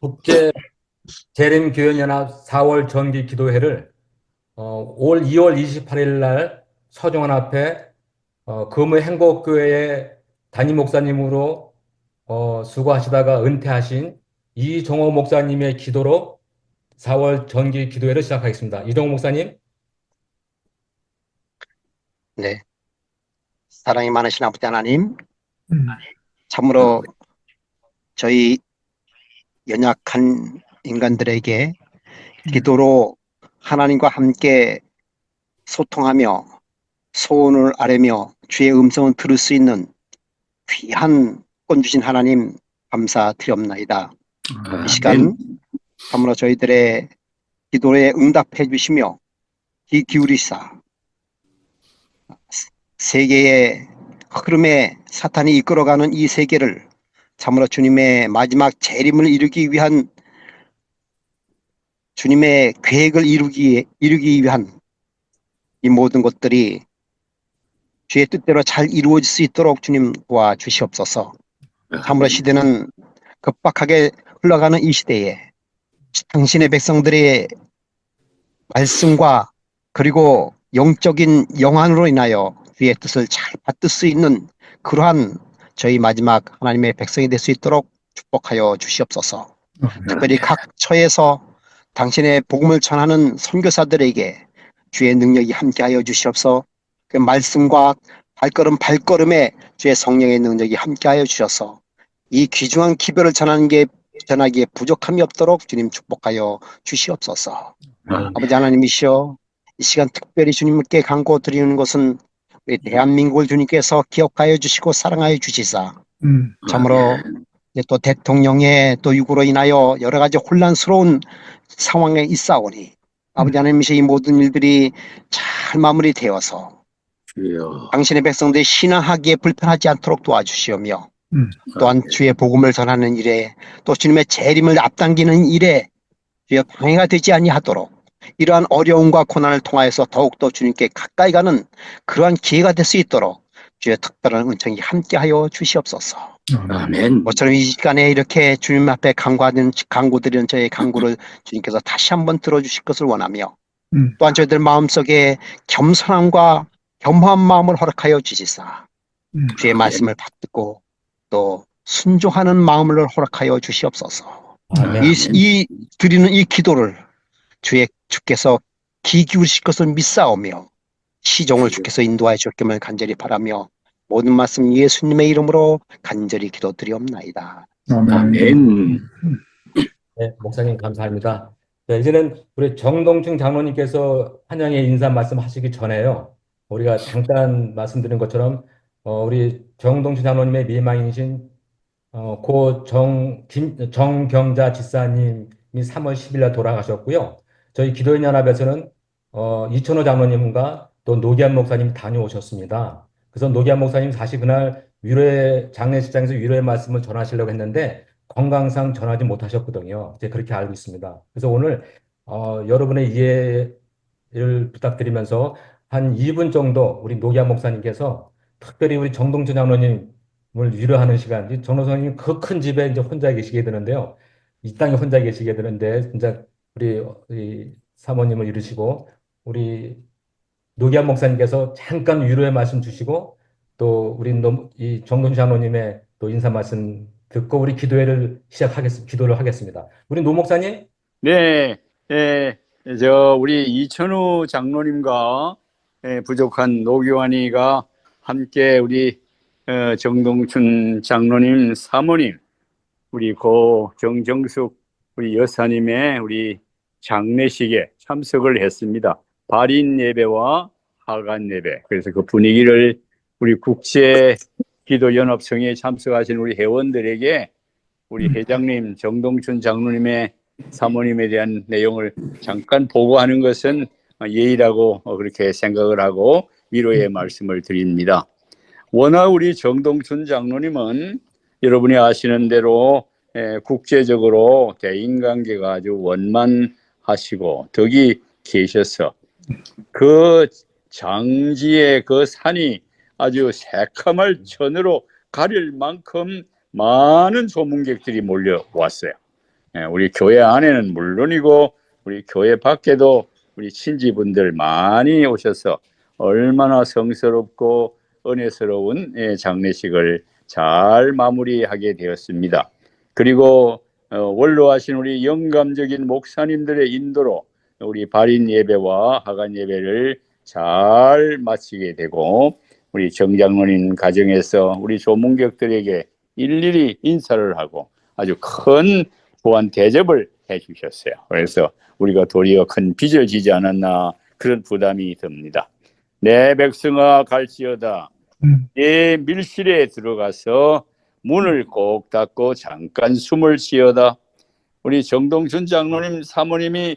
국제 재림교연연합 4월 정기 기도회를 올 2월 28일 날 서정원 앞에 금의 행복교회의 담임 목사님으로 수고하시다가 은퇴하신 이종호 목사님의 기도로 4월 정기 기도회를 시작하겠습니다. 이종호 목사님. 네, 사랑이 많으신 아버지 하나님, 참으로 저희 연약한 인간들에게 기도로 하나님과 함께 소통하며 소원을 아뢰며 주의 음성을 들을 수 있는 귀한 권 주신 하나님 감사드리옵나이다. 이 시간 참으로 저희들의 기도에 응답해 주시며 귀 기울이사 세계의 흐름에 사탄이 이끌어가는 이 세계를 참으로 주님의 마지막 재림을 이루기 위한 주님의 계획을 이루기 위한 이 모든 것들이 주의 뜻대로 잘 이루어질 수 있도록 주님 도와주시옵소서. 참으로 시대는 급박하게 흘러가는 이 시대에 당신의 백성들의 말씀과 그리고 영적인 영안으로 인하여 주의 뜻을 잘 받들 수 있는 그러한 저희 마지막 하나님의 백성이 될 수 있도록 축복하여 주시옵소서. 특별히 각 처에서 당신의 복음을 전하는 선교사들에게 주의 능력이 함께하여 주시옵소서. 그 말씀과 발걸음에 주의 성령의 능력이 함께하여 주셔서 이 귀중한 기별을 전하기에 부족함이 없도록 주님 축복하여 주시옵소서. 아버지 하나님이시여, 이 시간 특별히 주님께 간구 드리는 것은 우리 대한민국을 주님께서 기억하여 주시고 사랑하여 주시사 참으로 또 대통령의 또 유고로 인하여 여러 가지 혼란스러운 상황에 있사오니 아버지 하나님이시여, 이 모든 일들이 잘 마무리되어서 당신의 백성들이 신앙하기에 불편하지 않도록 도와주시오며 또한 주의 복음을 전하는 일에 또 주님의 재림을 앞당기는 일에 주의 방해가 되지 아니하도록 이러한 어려움과 고난을 통하여서 더욱더 주님께 가까이 가는 그러한 기회가 될 수 있도록 주의 특별한 은총이 함께하여 주시옵소서. 아멘. 모처럼 이 시간에 이렇게 주님 앞에 간구드리는 저의 간구를 주님께서 다시 한번 들어주실 것을 원하며 또한 저희들 마음속에 겸손함과 겸허한 마음을 허락하여 주시사 주의 말씀을 받고 또 순종하는 마음을 허락하여 주시옵소서. 이 드리는 이 기도를 주께서 귀 기울이실 것을 믿사오며 시종을 주께서 인도하여 주옵기를 간절히 바라며 모든 말씀 예수님의 이름으로 간절히 기도드리옵나이다. 아멘. 네, 목사님 감사합니다. 네, 이제는 우리 정동춘 장로님께서 환영의 인사 말씀하시기 전에요. 우리가 잠깐 말씀드린 것처럼 우리 정동춘 장로님의 미망이신 고 정경자 지사님이 3월 10일 날 돌아가셨고요. 저희 기도연합에서는 이천호 장로님과 또 노기한 목사님 다녀오셨습니다. 그래서 노기한 목사님 사실 그날 장례식장에서 위로의 말씀을 전하시려고 했는데 건강상 전하지 못하셨거든요. 이제 그렇게 알고 있습니다. 그래서 오늘 여러분의 이해를 부탁드리면서 한 2분 정도 우리 노기한 목사님께서 특별히 우리 정동준 장로님을 위로하는 시간, 정로사님 그 큰 집에 이제 혼자 계시게 되는데요. 이 땅에 혼자 계시게 되는데, 진짜 우리 사모님을 이루시고, 우리 노기한 목사님께서 잠깐 위로의 말씀 주시고, 또 이 정동준 장로님의 또 인사 말씀 듣고 우리 기도를 하겠습니다. 우리 노 목사님? 네, 우리 이천우 장로님과 부족한 노교환이가 함께 우리 정동춘 장로님 사모님, 우리 고 정정숙 우리 여사님의 우리 장례식에 참석을 했습니다. 발인 예배와 하간 예배. 그래서 그 분위기를 우리 국제 기도 연합성에 참석하신 우리 회원들에게 우리 회장님 정동춘 장로님의 사모님에 대한 내용을 잠깐 보고하는 것은 예의라고 그렇게 생각을 하고 위로의 말씀을 드립니다. 워낙 우리 정동춘 장로님은 여러분이 아시는 대로 국제적으로 대인관계가 아주 원만하시고 덕이 계셔서 그 장지의 그 산이 아주 새카말 천으로 가릴 만큼 많은 소문객들이 몰려왔어요. 우리 교회 안에는 물론이고 우리 교회 밖에도 우리 친지분들 많이 오셔서 얼마나 성스럽고 은혜스러운 장례식을 잘 마무리하게 되었습니다. 그리고 원로하신 우리 영감적인 목사님들의 인도로 우리 발인 예배와 하간 예배를 잘 마치게 되고 우리 정장로님 가정에서 우리 조문객들에게 일일이 인사를 하고 아주 큰 보안 대접을 해주셨어요. 그래서 우리가 도리어 큰 빚을 지지 않았나 그런 부담이 듭니다. 내 백성아 갈지어다 내 밀실에 들어가서 문을 꼭 닫고 잠깐 숨을 쉬어다. 우리 정동춘 장로님 사모님이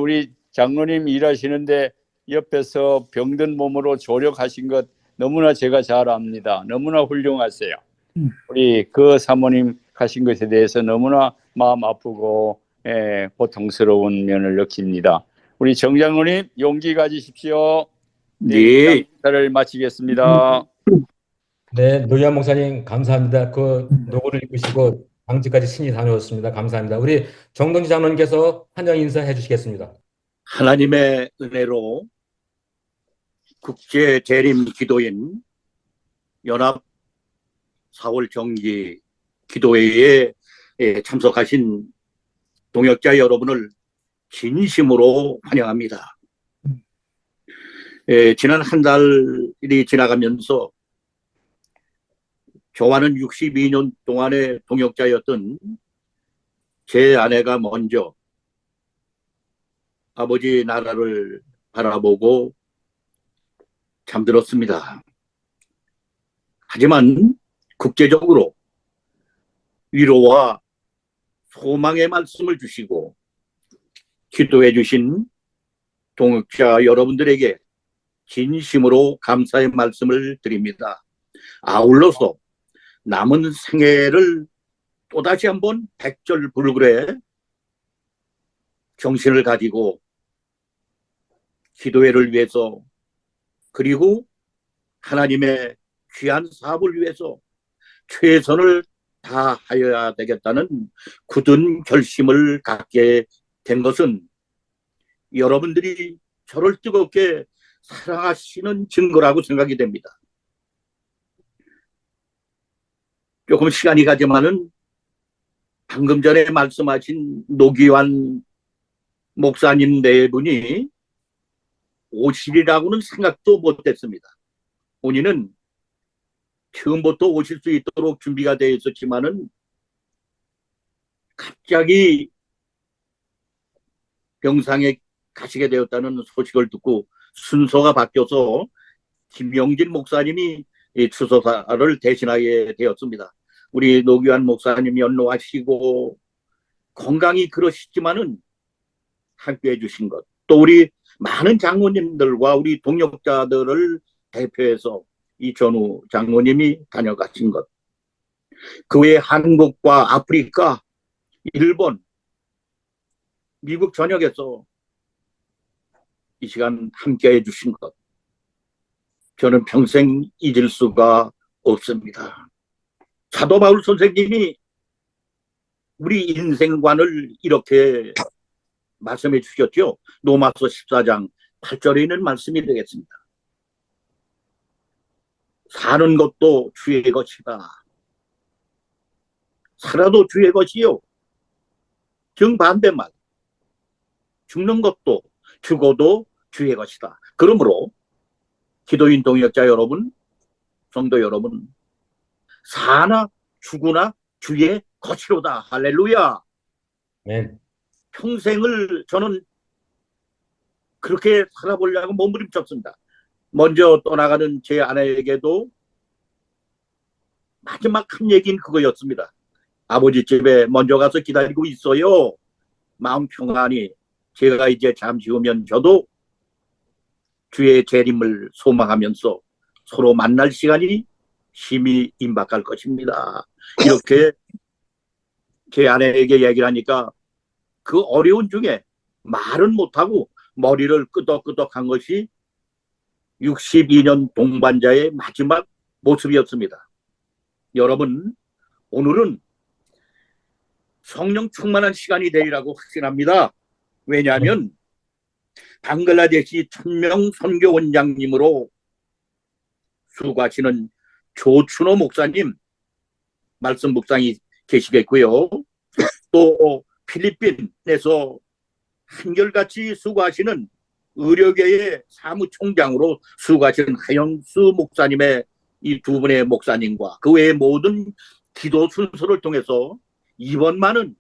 우리 장로님 일하시는데 옆에서 병든 몸으로 조력하신 것 너무나 제가 잘 압니다. 너무나 훌륭하세요. 우리 그 사모님 가신 것에 대해서 너무나 마음 아프고 고통스러운 면을 느낍니다. 우리 정 장로님 용기 가지십시오. 네. 인사를 마치겠습니다. 네, 노희환 목사님 감사합니다. 그 노고를 이끄시고 방지까지 친히 다녀오셨습니다. 감사합니다. 우리 정동진 장로님께서 환영 인사해 주시겠습니다. 하나님의 은혜로 국제 재림 기도인 연합 4월 정기 기도회에 참석하신 동역자 여러분을 진심으로 환영합니다. 지난 한 달이 지나가면서 저와는 62년 동안의 동역자였던 제 아내가 먼저 아버지 나라를 바라보고 잠들었습니다. 하지만 국제적으로 위로와 소망의 말씀을 주시고 기도해 주신 동역자 여러분들에게 진심으로 감사의 말씀을 드립니다. 아울러서 남은 생애를 또다시 한번 백절불굴의 정신을 가지고 기도회를 위해서 그리고 하나님의 귀한 사업을 위해서 최선을 다하여야 되겠다는 굳은 결심을 갖게 된 것은 여러분들이 저를 뜨겁게 사랑하시는 증거라고 생각이 됩니다. 조금 시간이 가지만은 방금 전에 말씀하신 노기환 목사님 네 분이 오시리라고는 생각도 못했습니다. 본인은 처음부터 오실 수 있도록 준비가 되어 있었지만은 갑자기 병상에 가시게 되었다는 소식을 듣고 순서가 바뀌어서 김영진 목사님이 추서사를 대신하게 되었습니다. 우리 노기환 목사님 연로하시고 건강이 그러시지만은 함께해 주신 것, 또 우리 많은 장로님들과 우리 동역자들을 대표해서 이전우 장로님이 다녀가신 것, 그 외에 한국과 아프리카, 일본, 미국 전역에서 이 시간 함께해 주신 것, 저는 평생 잊을 수가 없습니다. 사도 바울 선생님이 우리 인생관을 이렇게 말씀해 주셨죠. 로마서 14장 8절에 있는 말씀이 되겠습니다. 사는 것도 주의 것이다. 살아도 주의 것이요. 정반대말. 죽는 것도 죽어도 주의 것이다. 그러므로 기도인 동역자 여러분, 성도 여러분, 사나 죽으나 주의 것이로다. 할렐루야. 네. 평생을 저는 그렇게 살아보려고 몸부림쳤습니다. 먼저 떠나가는 제 아내에게도 마지막 한 얘기는 그거였습니다. 아버지 집에 먼저 가서 기다리고 있어요. 마음 평안히 제가 이제 잠시 후면 저도 주의 재림을 소망하면서 서로 만날 시간이 심히 임박할 것입니다. 이렇게 제 아내에게 얘기를 하니까 그 어려운 중에 말은 못하고 머리를 끄덕끄덕한 것이 62년 동반자의 마지막 모습이었습니다. 여러분, 오늘은 성령 충만한 시간이 되리라고 확신합니다. 왜냐하면 방글라데시 천명 선교 원장님으로 수고하시는 조춘호 목사님 말씀 묵상이 계시겠고요. 또 필리핀에서 한결같이 수고하시는 의료계의 사무총장으로 수고하시는 하영수 목사님의 이 두 분의 목사님과 그 외의 모든 기도 순서를 통해서 이번만은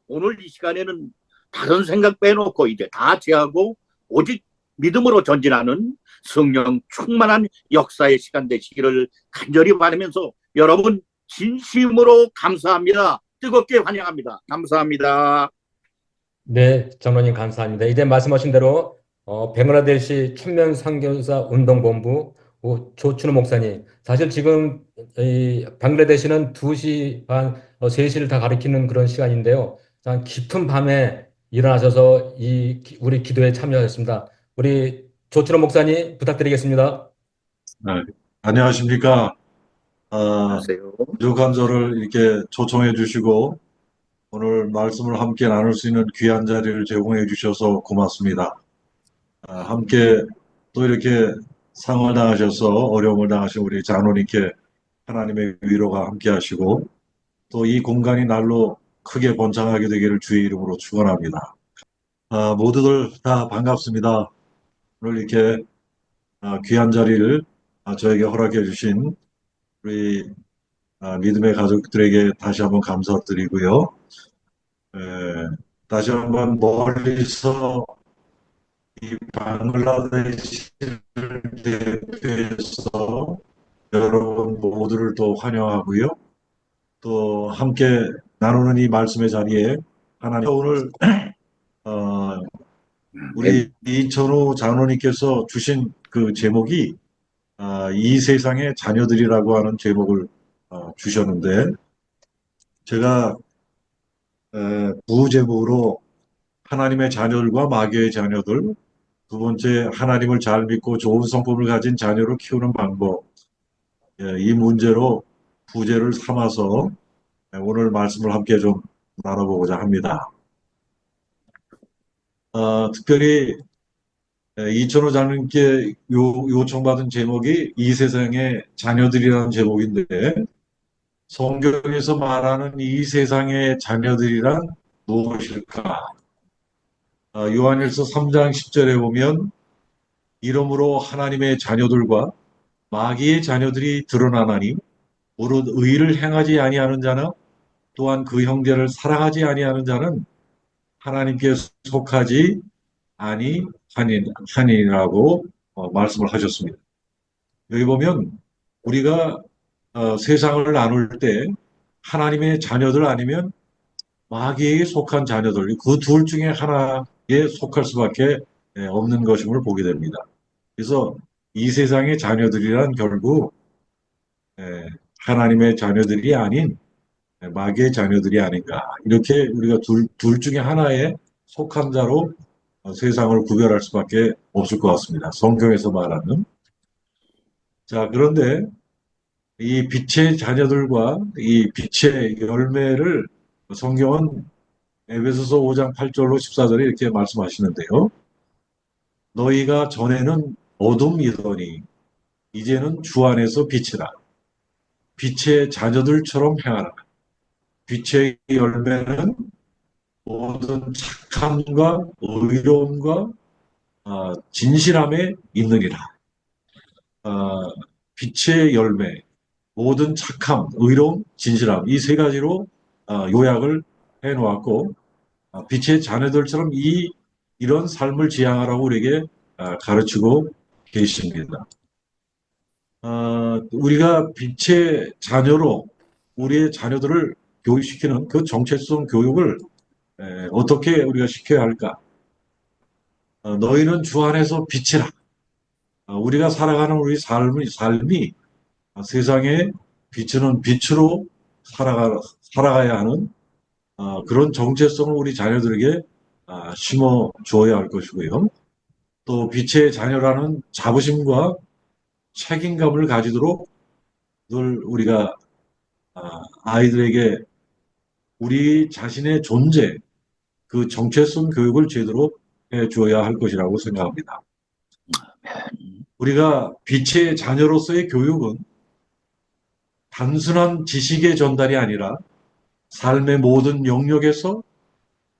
오늘 이 시간에는 다른 생각 빼놓고 이제 다 제하고 오직 믿음으로 전진하는 성령 충만한 역사의 시간 되시기를 간절히 바라면서 여러분 진심으로 감사합니다. 뜨겁게 환영합니다. 감사합니다. 네, 장로님 감사합니다. 이제 말씀하신 대로 벵글라데시 천면 선교사 운동본부 조춘호 목사님. 사실 지금 이 방글라데시는 2시 반, 3시를 다 가리키는 그런 시간인데요. 참 깊은 밤에 일어나셔서 우리 기도에 참여하셨습니다. 우리 조춘호 목사님 부탁드리겠습니다. 네, 안녕하십니까. 안녕하세요. 부족한 저를 이렇게 초청해 주시고 오늘 말씀을 함께 나눌 수 있는 귀한 자리를 제공해 주셔서 고맙습니다. 함께 또 이렇게 상을 당하셔서 어려움을 당하신 우리 장로님께 하나님의 위로가 함께 하시고 또 이 공간이 날로 크게 번창하게 되기를 주의 이름으로 축원합니다. 모두들 다 반갑습니다. 오늘 이렇게 귀한 자리를 저에게 허락해 주신 우리 믿음의 가족들에게 다시 한번 감사드리고요. 다시 한번 멀리서 이 방글라데시를 대표해서 여러분 모두를 또 환영하고요. 또 함께 나누는 이 말씀의 자리에 하나님 오늘 우리 이천호 장로님께서 주신 그 제목이 이 세상의 자녀들이라고 하는 제목을 주셨는데 제가 부제목으로 하나님의 자녀들과 마귀의 자녀들, 두 번째 하나님을 잘 믿고 좋은 성품을 가진 자녀로 키우는 방법, 이 문제로 부제를 삼아서 오늘 말씀을 함께 좀 나눠보고자 합니다. 특별히 이천호 장님께 요청받은 제목이 이 세상의 자녀들이라는 제목인데 성경에서 말하는 이 세상의 자녀들이란 무엇일까? 요한일서 3장 10절에 보면 이러므로 하나님의 자녀들과 마귀의 자녀들이 드러나나니 무릇 의를 행하지 아니하는 자는 또한 그 형제를 사랑하지 아니하는 자는 하나님께 속하지 아니하니라고 말씀을 하셨습니다. 여기 보면 우리가 세상을 나눌 때 하나님의 자녀들 아니면 마귀에게 속한 자녀들 그 둘 중에 하나에 속할 수밖에 없는 것임을 보게 됩니다. 그래서 이 세상의 자녀들이란 결국 하나님의 자녀들이 아닌 마귀의 자녀들이 아닌가 이렇게 우리가 둘 중에 하나에 속한 자로 세상을 구별할 수밖에 없을 것 같습니다. 성경에서 말하는. 자, 그런데 이 빛의 자녀들과 이 빛의 열매를 성경은 에베소서 5장 8절로 14절에 이렇게 말씀하시는데요. 너희가 전에는 어둠이더니 이제는 주 안에서 빛이라. 빛의 자녀들처럼 행하라. 빛의 열매는 모든 착함과 의로움과 진실함에 있느니라. 빛의 열매, 모든 착함, 의로움, 진실함 이 세 가지로 요약을 해놓았고 빛의 자녀들처럼 이런 삶을 지향하라고 우리에게 가르치고 계십니다. 우리가 빛의 자녀로 우리의 자녀들을 교육시키는 그 정체성 교육을 어떻게 우리가 시켜야 할까? 너희는 주 안에서 빛이라. 우리가 살아가는 우리 삶이 세상에 비추는 빛으로 살아가야 하는 그런 정체성을 우리 자녀들에게 심어 주어야 할 것이고요. 또 빛의 자녀라는 자부심과 책임감을 가지도록 늘 우리가 아이들에게 우리 자신의 존재, 그 정체성 교육을 제대로 해줘야 할 것이라고 생각합니다. 우리가 빛의 자녀로서의 교육은 단순한 지식의 전달이 아니라 삶의 모든 영역에서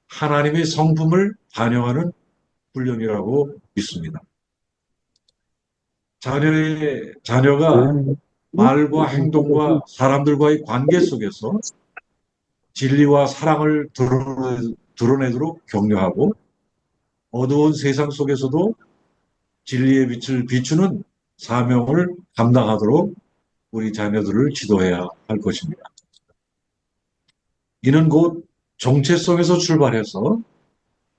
하나님의 성품을 반영하는 훈련이라고 믿습니다. 자녀가 말과 행동과 사람들과의 관계 속에서 진리와 사랑을 드러내도록 격려하고 어두운 세상 속에서도 진리의 빛을 비추는 사명을 감당하도록 우리 자녀들을 지도해야 할 것입니다. 이는 곧 정체성에서 출발해서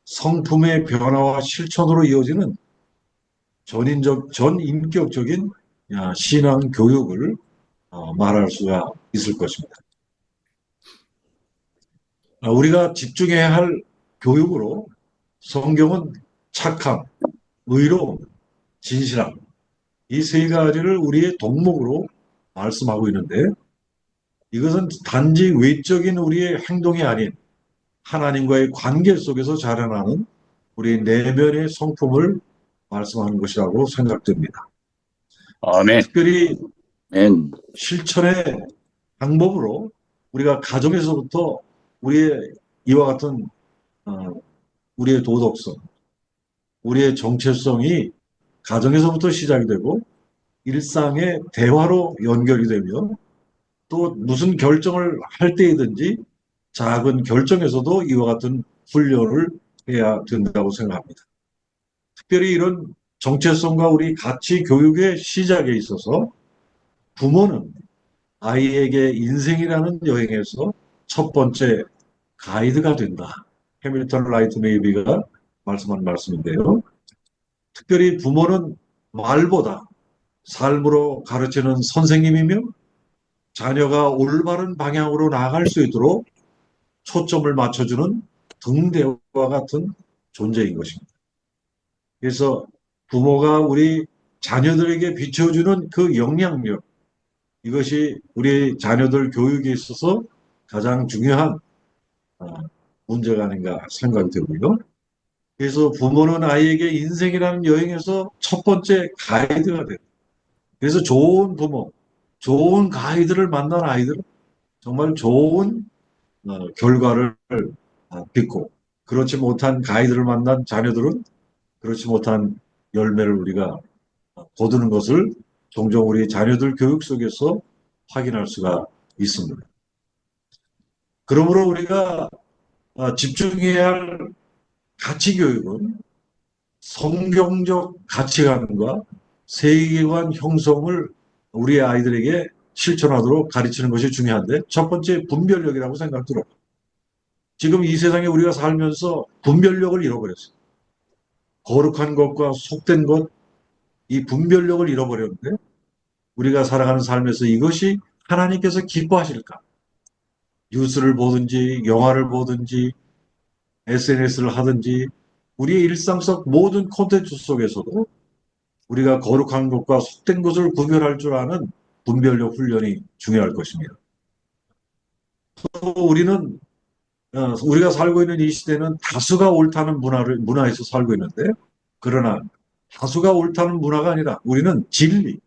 성품의 변화와 실천으로 이어지는 전인격적인 신앙 교육을 말할 수가 있을 것입니다. 우리가 집중해야 할 교육으로 성경은 착함, 의로움, 진실함, 이 세 가지를 우리의 덕목으로 말씀하고 있는데 이것은 단지 외적인 우리의 행동이 아닌 하나님과의 관계 속에서 자라나는 우리 내면의 성품을 말씀하는 것이라고 생각됩니다. 아멘. 특별히 아멘. 실천의 방법으로 우리가 가정에서부터 우리의 이와 같은 우리의 도덕성, 우리의 정체성이 가정에서부터 시작이 되고 일상의 대화로 연결이 되며 또 무슨 결정을 할 때이든지 작은 결정에서도 이와 같은 훈련을 해야 된다고 생각합니다. 특별히 이런 정체성과 우리 가치 교육의 시작에 있어서 부모는 아이에게 인생이라는 여행에서 첫 번째 가이드가 된다. 해밀턴 라이트 메이비가 말씀한 말씀인데요. 특별히 부모는 말보다 삶으로 가르치는 선생님이며 자녀가 올바른 방향으로 나아갈 수 있도록 초점을 맞춰주는 등대와 같은 존재인 것입니다. 그래서 부모가 우리 자녀들에게 비춰주는 그 영향력, 이것이 우리 자녀들 교육에 있어서 가장 중요한 문제가 아닌가 생각이 들고요. 그래서 부모는 아이에게 인생이라는 여행에서 첫 번째 가이드가 됩니다. 그래서 좋은 부모, 좋은 가이드를 만난 아이들은 정말 좋은 결과를 빚고 그렇지 못한 가이드를 만난 자녀들은 그렇지 못한 열매를 우리가 거두는 것을 종종 우리 자녀들 교육 속에서 확인할 수가 있습니다. 그러므로 우리가 집중해야 할 가치 교육은 성경적 가치관과 세계관 형성을 우리 아이들에게 실천하도록 가르치는 것이 중요한데 첫 번째 분별력이라고 생각 들어요. 지금 이 세상에 우리가 살면서 분별력을 잃어버렸어요. 거룩한 것과 속된 것, 이 분별력을 잃어버렸는데 우리가 살아가는 삶에서 이것이 하나님께서 기뻐하실까? 뉴스를 보든지 영화를 보든지 SNS를 하든지 우리의 일상 속 모든 콘텐츠 속에서도 우리가 거룩한 것과 속된 것을 구별할 줄 아는 분별력 훈련이 중요할 것입니다. 또 우리는 우리가 살고 있는 이 시대는 다수가 옳다는 문화에서 살고 있는데 그러나 다수가 옳다는 문화가 아니라 우리는 진리,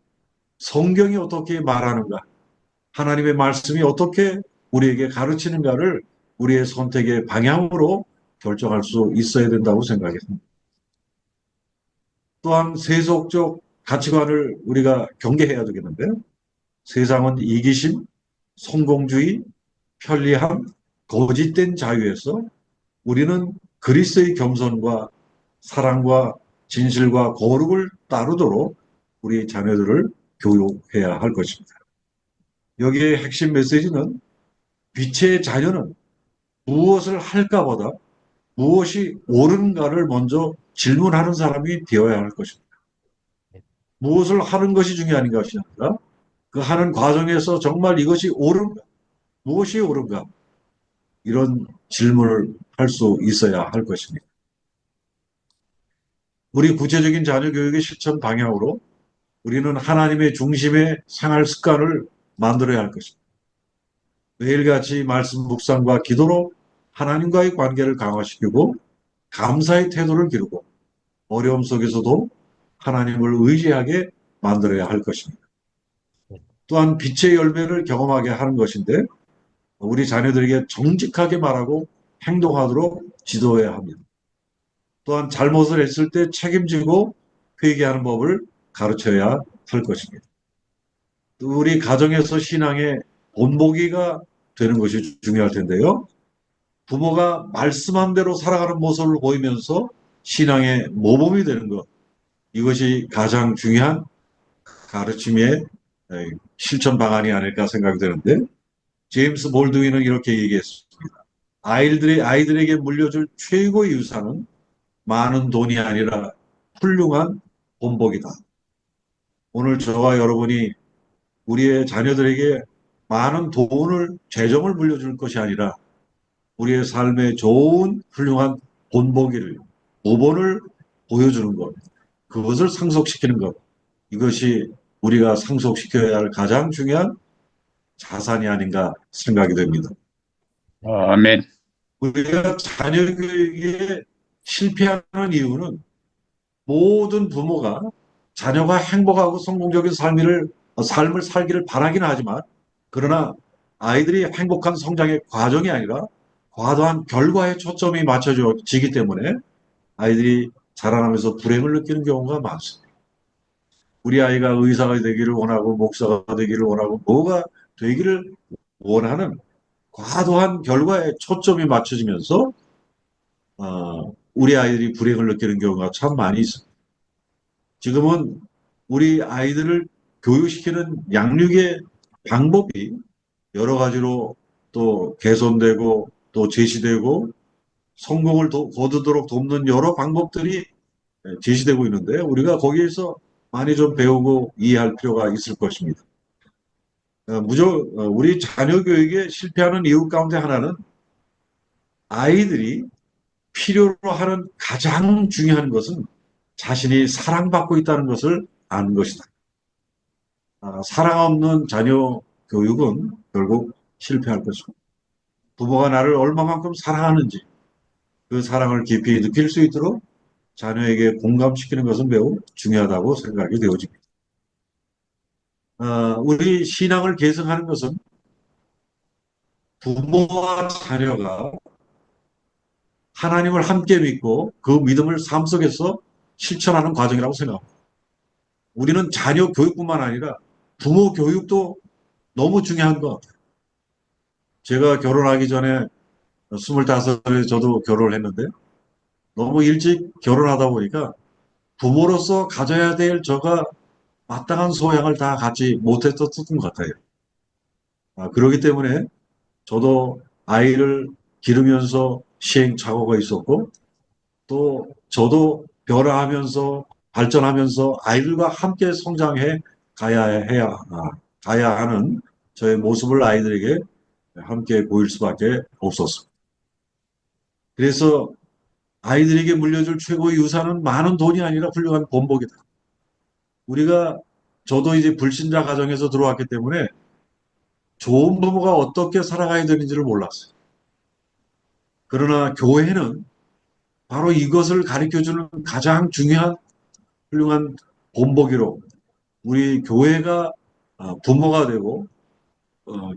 성경이 어떻게 말하는가, 하나님의 말씀이 어떻게 우리에게 가르치는가를 우리의 선택의 방향으로 결정할 수 있어야 된다고 생각합니다. 또한 세속적 가치관을 우리가 경계해야 되겠는데 세상은 이기심, 성공주의, 편리함, 거짓된 자유에서 우리는 그리스도의 겸손과 사랑과 진실과 거룩을 따르도록 우리 자녀들을 교육해야 할 것입니다. 여기에 핵심 메시지는 빛의 자녀는 무엇을 할까보다 무엇이 옳은가를 먼저 질문하는 사람이 되어야 할 것입니다. 무엇을 하는 것이 중요한 것이 아니라 그 하는 과정에서 정말 이것이 옳은가, 무엇이 옳은가 이런 질문을 할 수 있어야 할 것입니다. 우리 구체적인 자녀 교육의 실천 방향으로 우리는 하나님의 중심의 생활 습관을 만들어야 할 것입니다. 매일같이 말씀 묵상과 기도로 하나님과의 관계를 강화시키고 감사의 태도를 기르고 어려움 속에서도 하나님을 의지하게 만들어야 할 것입니다. 또한 빛의 열매를 경험하게 하는 것인데 우리 자녀들에게 정직하게 말하고 행동하도록 지도해야 합니다. 또한 잘못을 했을 때 책임지고 회개하는 법을 가르쳐야 할 것입니다. 또 우리 가정에서 신앙의 본보기가 되는 것이 중요할 텐데요. 부모가 말씀한 대로 살아가는 모습을 보이면서 신앙의 모범이 되는 것, 이것이 가장 중요한 가르침의 실천 방안이 아닐까 생각이 되는데, 제임스 볼드윈은 이렇게 얘기했습니다. 아이들에게 물려줄 최고의 유산은 많은 돈이 아니라 훌륭한 본복이다. 오늘 저와 여러분이 우리의 자녀들에게 많은 돈을, 재정을 물려줄 것이 아니라 우리의 삶의 좋은 훌륭한 본보기를, 모본을 보여주는 것, 그것을 상속시키는 것, 이것이 우리가 상속시켜야 할 가장 중요한 자산이 아닌가 생각이 됩니다. 아멘. 우리가 자녀 교육에 실패하는 이유는 모든 부모가 자녀가 행복하고 성공적인 삶을 살기를 바라기는 하지만, 그러나 아이들이 행복한 성장의 과정이 아니라 과도한 결과에 초점이 맞춰지기 때문에 아이들이 자라나면서 불행을 느끼는 경우가 많습니다. 우리 아이가 의사가 되기를 원하고 목사가 되기를 원하고 뭐가 되기를 원하는 과도한 결과에 초점이 맞춰지면서 우리 아이들이 불행을 느끼는 경우가 참 많이 있습니다. 지금은 우리 아이들을 교육시키는 양육의 방법이 여러 가지로 또 개선되고 또 제시되고 성공을 거두도록 돕는 여러 방법들이 제시되고 있는데, 우리가 거기에서 많이 좀 배우고 이해할 필요가 있을 것입니다. 우리 자녀 교육에 실패하는 이유 가운데 하나는 아이들이 필요로 하는 가장 중요한 것은 자신이 사랑받고 있다는 것을 아는 것이다. 사랑 없는 자녀 교육은 결국 실패할 것이고, 부모가 나를 얼마만큼 사랑하는지 그 사랑을 깊이 느낄 수 있도록 자녀에게 공감시키는 것은 매우 중요하다고 생각이 되어집니다. 우리 신앙을 계승하는 것은 부모와 자녀가 하나님을 함께 믿고 그 믿음을 삶 속에서 실천하는 과정이라고 생각합니다. 우리는 자녀 교육뿐만 아니라 부모 교육도 너무 중요한 것 같아요. 제가 결혼하기 전에 25살에 저도 결혼을 했는데, 너무 일찍 결혼하다 보니까 부모로서 가져야 될 저가 마땅한 소양을 다 갖지 못했었던 것 같아요. 그렇기 때문에 저도 아이를 기르면서 시행착오가 있었고, 또 저도 변화하면서 발전하면서 아이들과 함께 성장해 가야 하는 저의 모습을 아이들에게 함께 보일 수밖에 없었습니다. 그래서 아이들에게 물려줄 최고의 유산은 많은 돈이 아니라 훌륭한 본복이다. 저도 이제 불신자 가정에서 들어왔기 때문에 좋은 부모가 어떻게 살아가야 되는지를 몰랐어요. 그러나 교회는 바로 이것을 가르쳐주는 가장 중요한 훌륭한 본보기로, 우리 교회가 부모가 되고,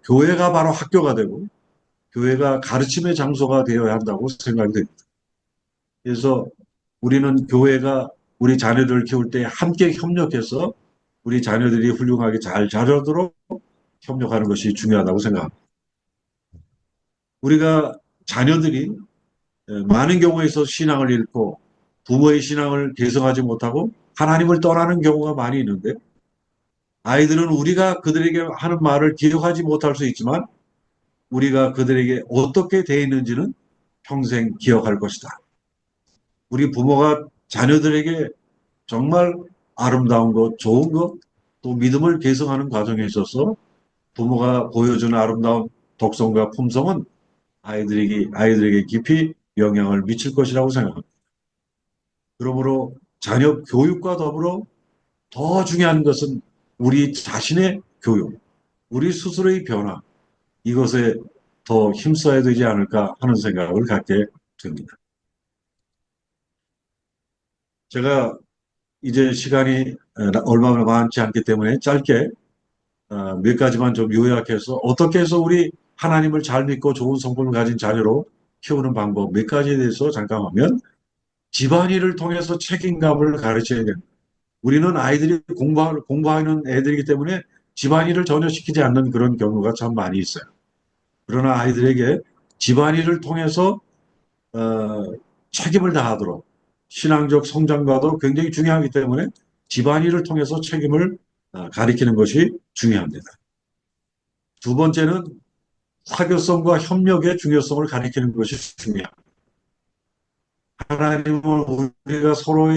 교회가 바로 학교가 되고, 교회가 가르침의 장소가 되어야 한다고 생각이 됩니다. 그래서 우리는 교회가 우리 자녀들을 키울 때 함께 협력해서 우리 자녀들이 훌륭하게 잘 자라도록 협력하는 것이 중요하다고 생각합니다. 우리가 자녀들이 많은 경우에서 신앙을 잃고 부모의 신앙을 계승하지 못하고 하나님을 떠나는 경우가 많이 있는데, 아이들은 우리가 그들에게 하는 말을 기억하지 못할 수 있지만 우리가 그들에게 어떻게 대했는지는 평생 기억할 것이다. 우리 부모가 자녀들에게 정말 아름다운 것, 좋은 것, 또 믿음을 계승하는 과정에 있어서 부모가 보여주는 아름다운 독성과 품성은 아이들에게 깊이 영향을 미칠 것이라고 생각합니다. 그러므로 자녀 교육과 더불어 더 중요한 것은 우리 자신의 교육, 우리 스스로의 변화, 이것에 더 힘써야 되지 않을까 하는 생각을 갖게 됩니다. 제가 이제 시간이 얼마 많지 않기 때문에 짧게 몇 가지만 좀 요약해서 어떻게 해서 우리 하나님을 잘 믿고 좋은 성품을 가진 자녀로 키우는 방법 몇 가지에 대해서 잠깐 하면, 집안일을 통해서 책임감을 가르쳐야 됩니다. 우리는 아이들이 공부하는 애들이기 때문에 집안일을 전혀 시키지 않는 그런 경우가 참 많이 있어요. 그러나 아이들에게 집안일을 통해서 책임을 다하도록, 신앙적 성장과도 굉장히 중요하기 때문에 집안일을 통해서 책임을 가리키는 것이 중요합니다. 두 번째는 사교성과 협력의 중요성을 가리키는 것이 중요합니다. 하나님은 우리가 서로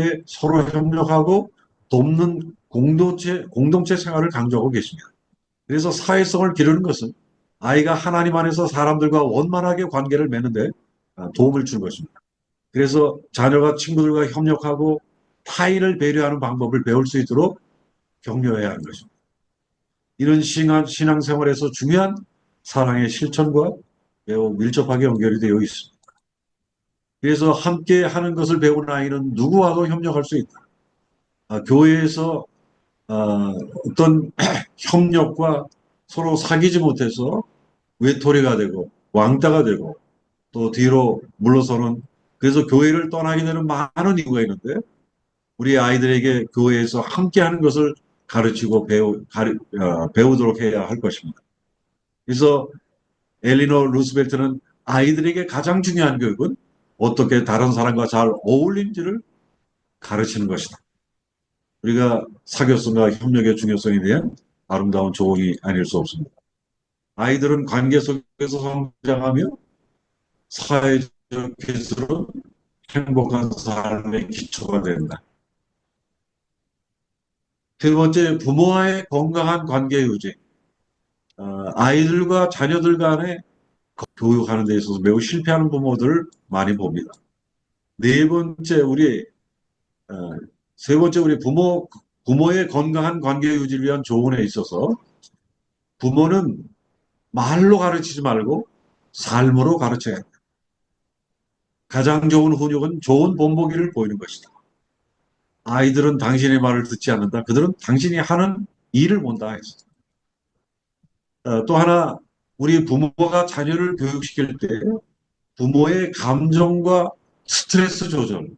협력하고 돕는 공동체 생활을 강조하고 계십니다. 그래서 사회성을 기르는 것은 아이가 하나님 안에서 사람들과 원만하게 관계를 맺는데 도움을 주는 것입니다. 그래서 자녀가 친구들과 협력하고 타인을 배려하는 방법을 배울 수 있도록 격려해야 하는 것입니다. 이런 신앙생활에서 중요한 사랑의 실천과 매우 밀접하게 연결이 되어 있습니다. 그래서 함께 하는 것을 배운 아이는 누구와도 협력할 수 있다. 교회에서 어떤 협력과 서로 사귀지 못해서 외톨이가 되고 왕따가 되고 또 뒤로 물러서는, 그래서 교회를 떠나게 되는 많은 이유가 있는데, 우리 아이들에게 교회에서 함께 하는 것을 가르치고 배우도록 해야 할 것입니다. 그래서 엘리노 루스벨트는 아이들에게 가장 중요한 교육은 어떻게 다른 사람과 잘 어울리는지를 가르치는 것이다. 우리가 사교성과 협력의 중요성에 대한 아름다운 조언이 아닐 수 없습니다. 아이들은 관계 속에서 성장하며 사회적 기술은 행복한 삶의 기초가 된다. 세 번째, 부모와의 건강한 관계 유지. 아이들과 자녀들 간에 교육하는 데 있어서 매우 실패하는 부모들을 많이 봅니다. 세 번째, 우리 부모의 건강한 관계 유지를 위한 조언에 있어서 부모는 말로 가르치지 말고 삶으로 가르쳐야 합니다. 가장 좋은 훈육은 좋은 본보기를 보이는 것이다. 아이들은 당신의 말을 듣지 않는다. 그들은 당신이 하는 일을 본다 했어. 또 하나, 우리 부모가 자녀를 교육시킬 때 부모의 감정과 스트레스 조절,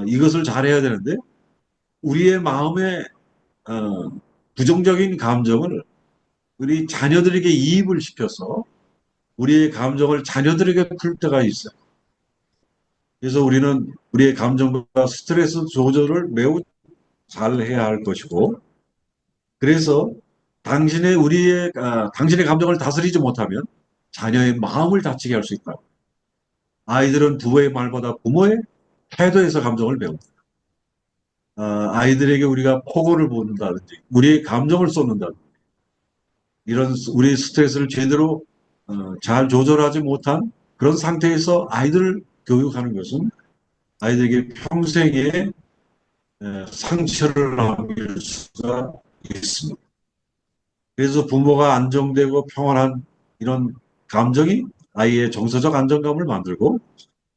이것을 잘해야 되는데, 우리의 마음에 부정적인 감정을 우리 자녀들에게 이입을 시켜서 우리의 감정을 자녀들에게 풀 때가 있어요. 그래서 우리는 우리의 감정과 스트레스 조절을 매우 잘 해야 할 것이고, 그래서 당신의 감정을 다스리지 못하면 자녀의 마음을 다치게 할 수 있다. 아이들은 부모의 말보다 부모의 태도에서 감정을 배웁니다. 아이들에게 우리가 폭언을 부른다든지 우리의 감정을 쏟는다든지 이런 우리의 스트레스를 제대로 잘 조절하지 못한 그런 상태에서 아이들을 교육하는 것은 아이들에게 평생의 상처를 남길 수가 있습니다. 그래서 부모가 안정되고 평안한 이런 감정이 아이의 정서적 안정감을 만들고,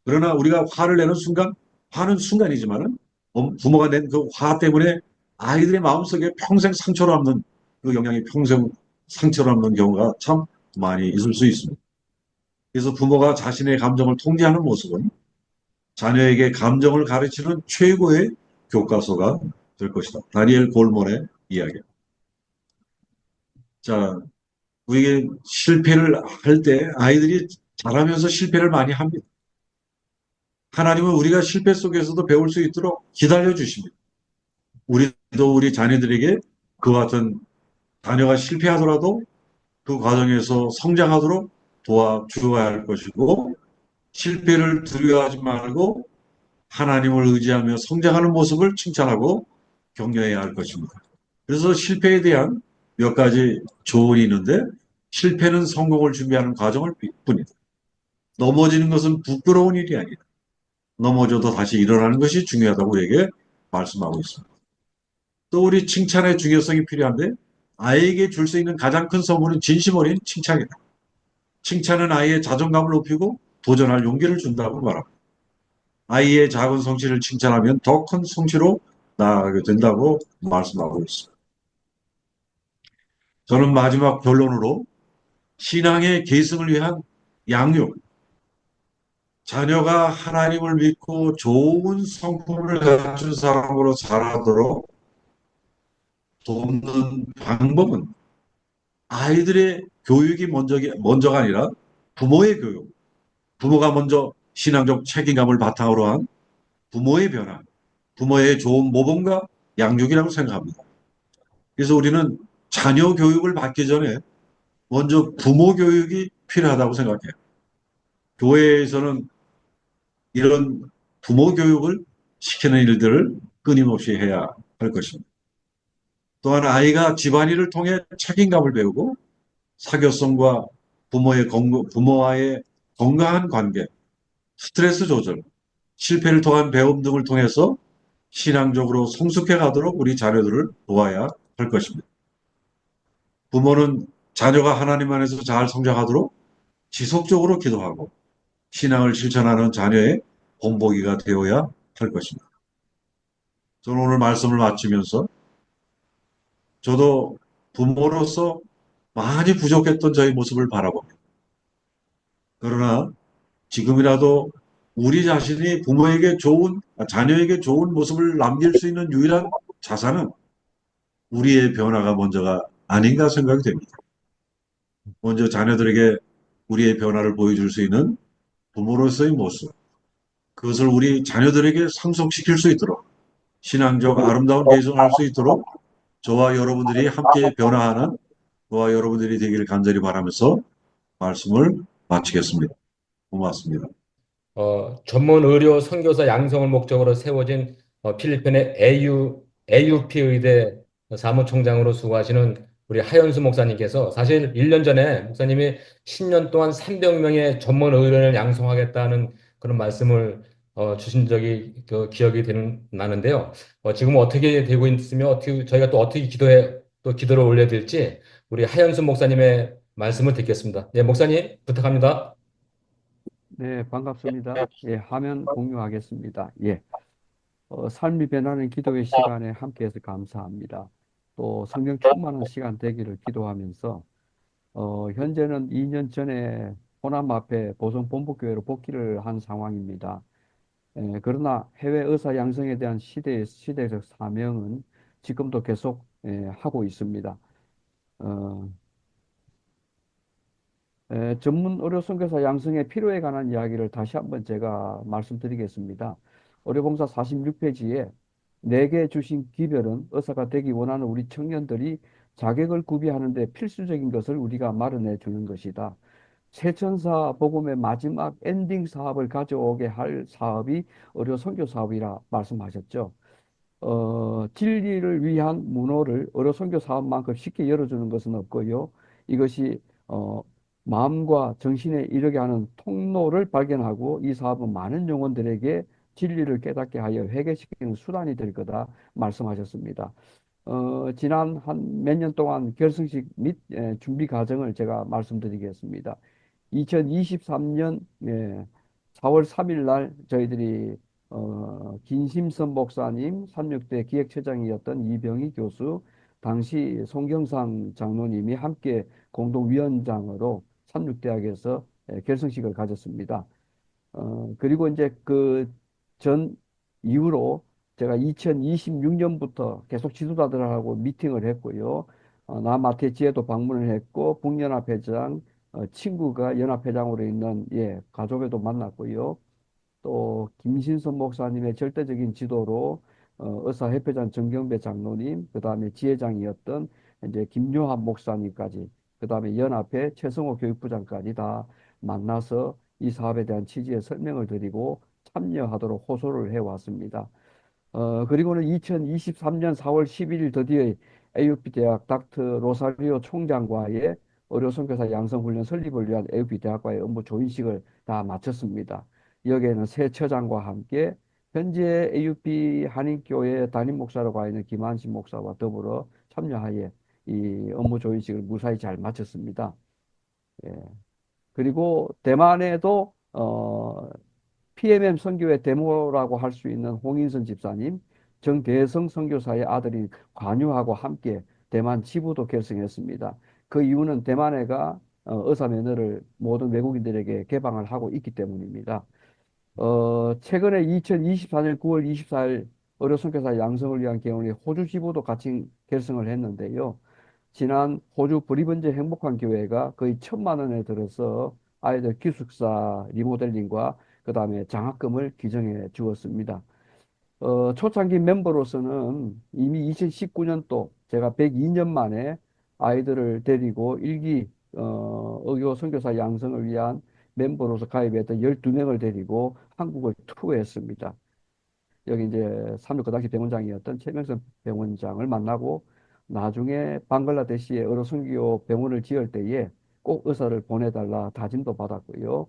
그러나 우리가 화는 순간이지만은 부모가 낸 그 화 때문에 아이들의 마음속에 평생 상처로 남는 그 영향이 평생 상처로 남는 경우가 참 많이 있을 수 있습니다. 그래서 부모가 자신의 감정을 통제하는 모습은 자녀에게 감정을 가르치는 최고의 교과서가 될 것이다. 다니엘 골먼의 이야기입니다. 자, 우리가 실패를 할 때 아이들이 자라면서 실패를 많이 합니다. 하나님은 우리가 실패 속에서도 배울 수 있도록 기다려 주십니다. 우리도 우리 자녀들에게 그와 같은, 자녀가 실패하더라도 그 과정에서 성장하도록 도와주어야 할 것이고, 실패를 두려워하지 말고 하나님을 의지하며 성장하는 모습을 칭찬하고 격려해야 할 것입니다. 그래서 실패에 대한 몇 가지 조언이 있는데, 실패는 성공을 준비하는 과정을 뿐이다. 넘어지는 것은 부끄러운 일이 아니다. 넘어져도 다시 일어나는 것이 중요하다고 우리에게 말씀하고 있습니다. 또 우리 칭찬의 중요성이 필요한데, 아이에게 줄 수 있는 가장 큰 선물은 진심 어린 칭찬이다. 칭찬은 아이의 자존감을 높이고 도전할 용기를 준다고 말합니다. 아이의 작은 성취를 칭찬하면 더 큰 성취로 나아가게 된다고 말씀하고 있습니다. 저는 마지막 결론으로 신앙의 계승을 위한 양육, 자녀가 하나님을 믿고 좋은 성품을 갖춘 사람으로 자라도록 돕는 방법은 아이들의 교육이 먼저가 아니라 부모의 교육, 부모가 먼저 신앙적 책임감을 바탕으로 한 부모의 변화, 부모의 좋은 모범과 양육이라고 생각합니다. 그래서 우리는 자녀 교육을 받기 전에 먼저 부모 교육이 필요하다고 생각해요. 교회에서는 이런 부모 교육을 시키는 일들을 끊임없이 해야 할 것입니다. 또한 아이가 집안일을 통해 책임감을 배우고 사교성과 부모와의 건강한 관계, 스트레스 조절, 실패를 통한 배움 등을 통해서 신앙적으로 성숙해 가도록 우리 자녀들을 도와야 할 것입니다. 부모는 자녀가 하나님 안에서 잘 성장하도록 지속적으로 기도하고 신앙을 실천하는 자녀의 본보기가 되어야 할 것입니다. 저는 오늘 말씀을 마치면서 저도 부모로서 많이 부족했던 저의 모습을 바라봅니다. 그러나 지금이라도 우리 자신이 자녀에게 좋은 모습을 남길 수 있는 유일한 자산은 우리의 변화가 먼저가 아닌가 생각이 됩니다. 먼저 자녀들에게 우리의 변화를 보여줄 수 있는 부모로서의 모습, 그것을 우리 자녀들에게 상속시킬 수 있도록 신앙적 아름다운 개성을 할 수 있도록 저와 여러분들이 함께 변화하는 저와 여러분들이 되기를 간절히 바라면서 말씀을 마치겠습니다. 고맙습니다. 전문 의료 선교사 양성을 목적으로 세워진 필리핀의 AUP 의대 사무총장으로 수고하시는 우리 하연수 목사님께서 사실 1년 전에 목사님이 10년 동안 300명의 전문 의료인을 양성하겠다는 그런 말씀을 주신 적이 기억이 나는데요. 지금 어떻게 되고 있으며 저희가 또 어떻게 또 기도를 올려드릴지 우리 하연수 목사님의 말씀을 듣겠습니다. 네, 목사님 부탁합니다. 네, 반갑습니다. 예, 화면 공유하겠습니다. 예, 삶이 변하는 기도의 시간에 함께해서 감사합니다. 또 성령 충만한 시간 되기를 기도하면서 현재는 2년 전에 호남 앞에 보성 본부교회로 복귀를 한 상황입니다. 그러나 해외 의사 양성에 대한 시대적 사명은 지금도 계속 하고 있습니다. 어, 전문 의료 선교사 양성의 필요에 관한 이야기를 다시 한번 제가 말씀드리겠습니다. 의료봉사 46페이지에 내게 주신 기별은 의사가 되기 원하는 우리 청년들이 자격을 구비하는 데 필수적인 것을 우리가 마련해 주는 것이다. 세천사 복음의 마지막 엔딩 사업을 가져오게 할 사업이 의료 선교 사업이라 말씀하셨죠. 진리를 위한 문호를 의료 선교 사업만큼 쉽게 열어주는 것은 없고요. 이것이 마음과 정신에 이르게 하는 통로를 발견하고 이 사업은 많은 영혼들에게 진리를 깨닫게 하여 회개시키는 수단이 될 거다 말씀하셨습니다. 지난 한 몇 년 동안 결승식 및 준비 과정을 제가 말씀드리겠습니다. 2023년 4월 3일 날 저희들이 김심선 목사님, 삼육대 기획처장이었던 이병희 교수, 당시 송경상 장로님이 함께 공동위원장으로 삼육대학에서 결성식을 가졌습니다. 그리고 이제 그 전 이후로 제가 2026년부터 계속 지도자들하고 미팅을 했고요. 남아태 지회도 방문을 했고, 북연합회장, 친구가 연합회장으로 있는 가족회도 만났고요. 또 김신선 목사님의 절대적인 지도로 의사협회장 정경배 장로님, 그 다음에 지회장이었던 이제 김요한 목사님까지, 그 다음에 연합회 최성호 교육부장까지 다 만나서 이 사업에 대한 취지의 설명을 드리고 참여하도록 호소를 해왔습니다. 그리고는 2023년 4월 11일 드디어 AUP 대학 닥터 로사리오 총장과의 의료선교사 양성훈련 설립을 위한 AUP 대학과의 업무 조인식을 다 마쳤습니다. 여기에는 새 처장과 함께 현재 AUP 한인교회 담임 목사로 가 있는 김한신 목사와 더불어 참여하여 이 업무 조인식을 무사히 잘 마쳤습니다. 예. 그리고 대만에도 PMM 선교의 데모라고 할 수 있는 홍인선 집사님, 정대성 선교사의 아들인 관유하고 함께 대만 지부도 결성했습니다. 그 이유는 대만회가 의사 면허를 모든 외국인들에게 개방을 하고 있기 때문입니다. 최근에 2024년 9월 24일 의료 선교사 양성을 위한 개원이 호주 지부도 같이 결성을 했는데요. 지난 호주 브리번즈 행복한 교회가 거의 1,000만 원에 들어서 아이들 기숙사 리모델링과 그다음에 장학금을 기증해 주었습니다. 초창기 멤버로서는 이미 2019년도 제가 102년 만에 아이들을 데리고 의교 선교사 양성을 위한 멤버로서 가입했던 12명을 데리고 한국을 투어했습니다. 여기 이제 삼육 그 당시 병원장이었던 최명선 병원장을 만나고 나중에 방글라데시에 의료선교 병원을 지을 때에 꼭 의사를 보내달라 다짐도 받았고요.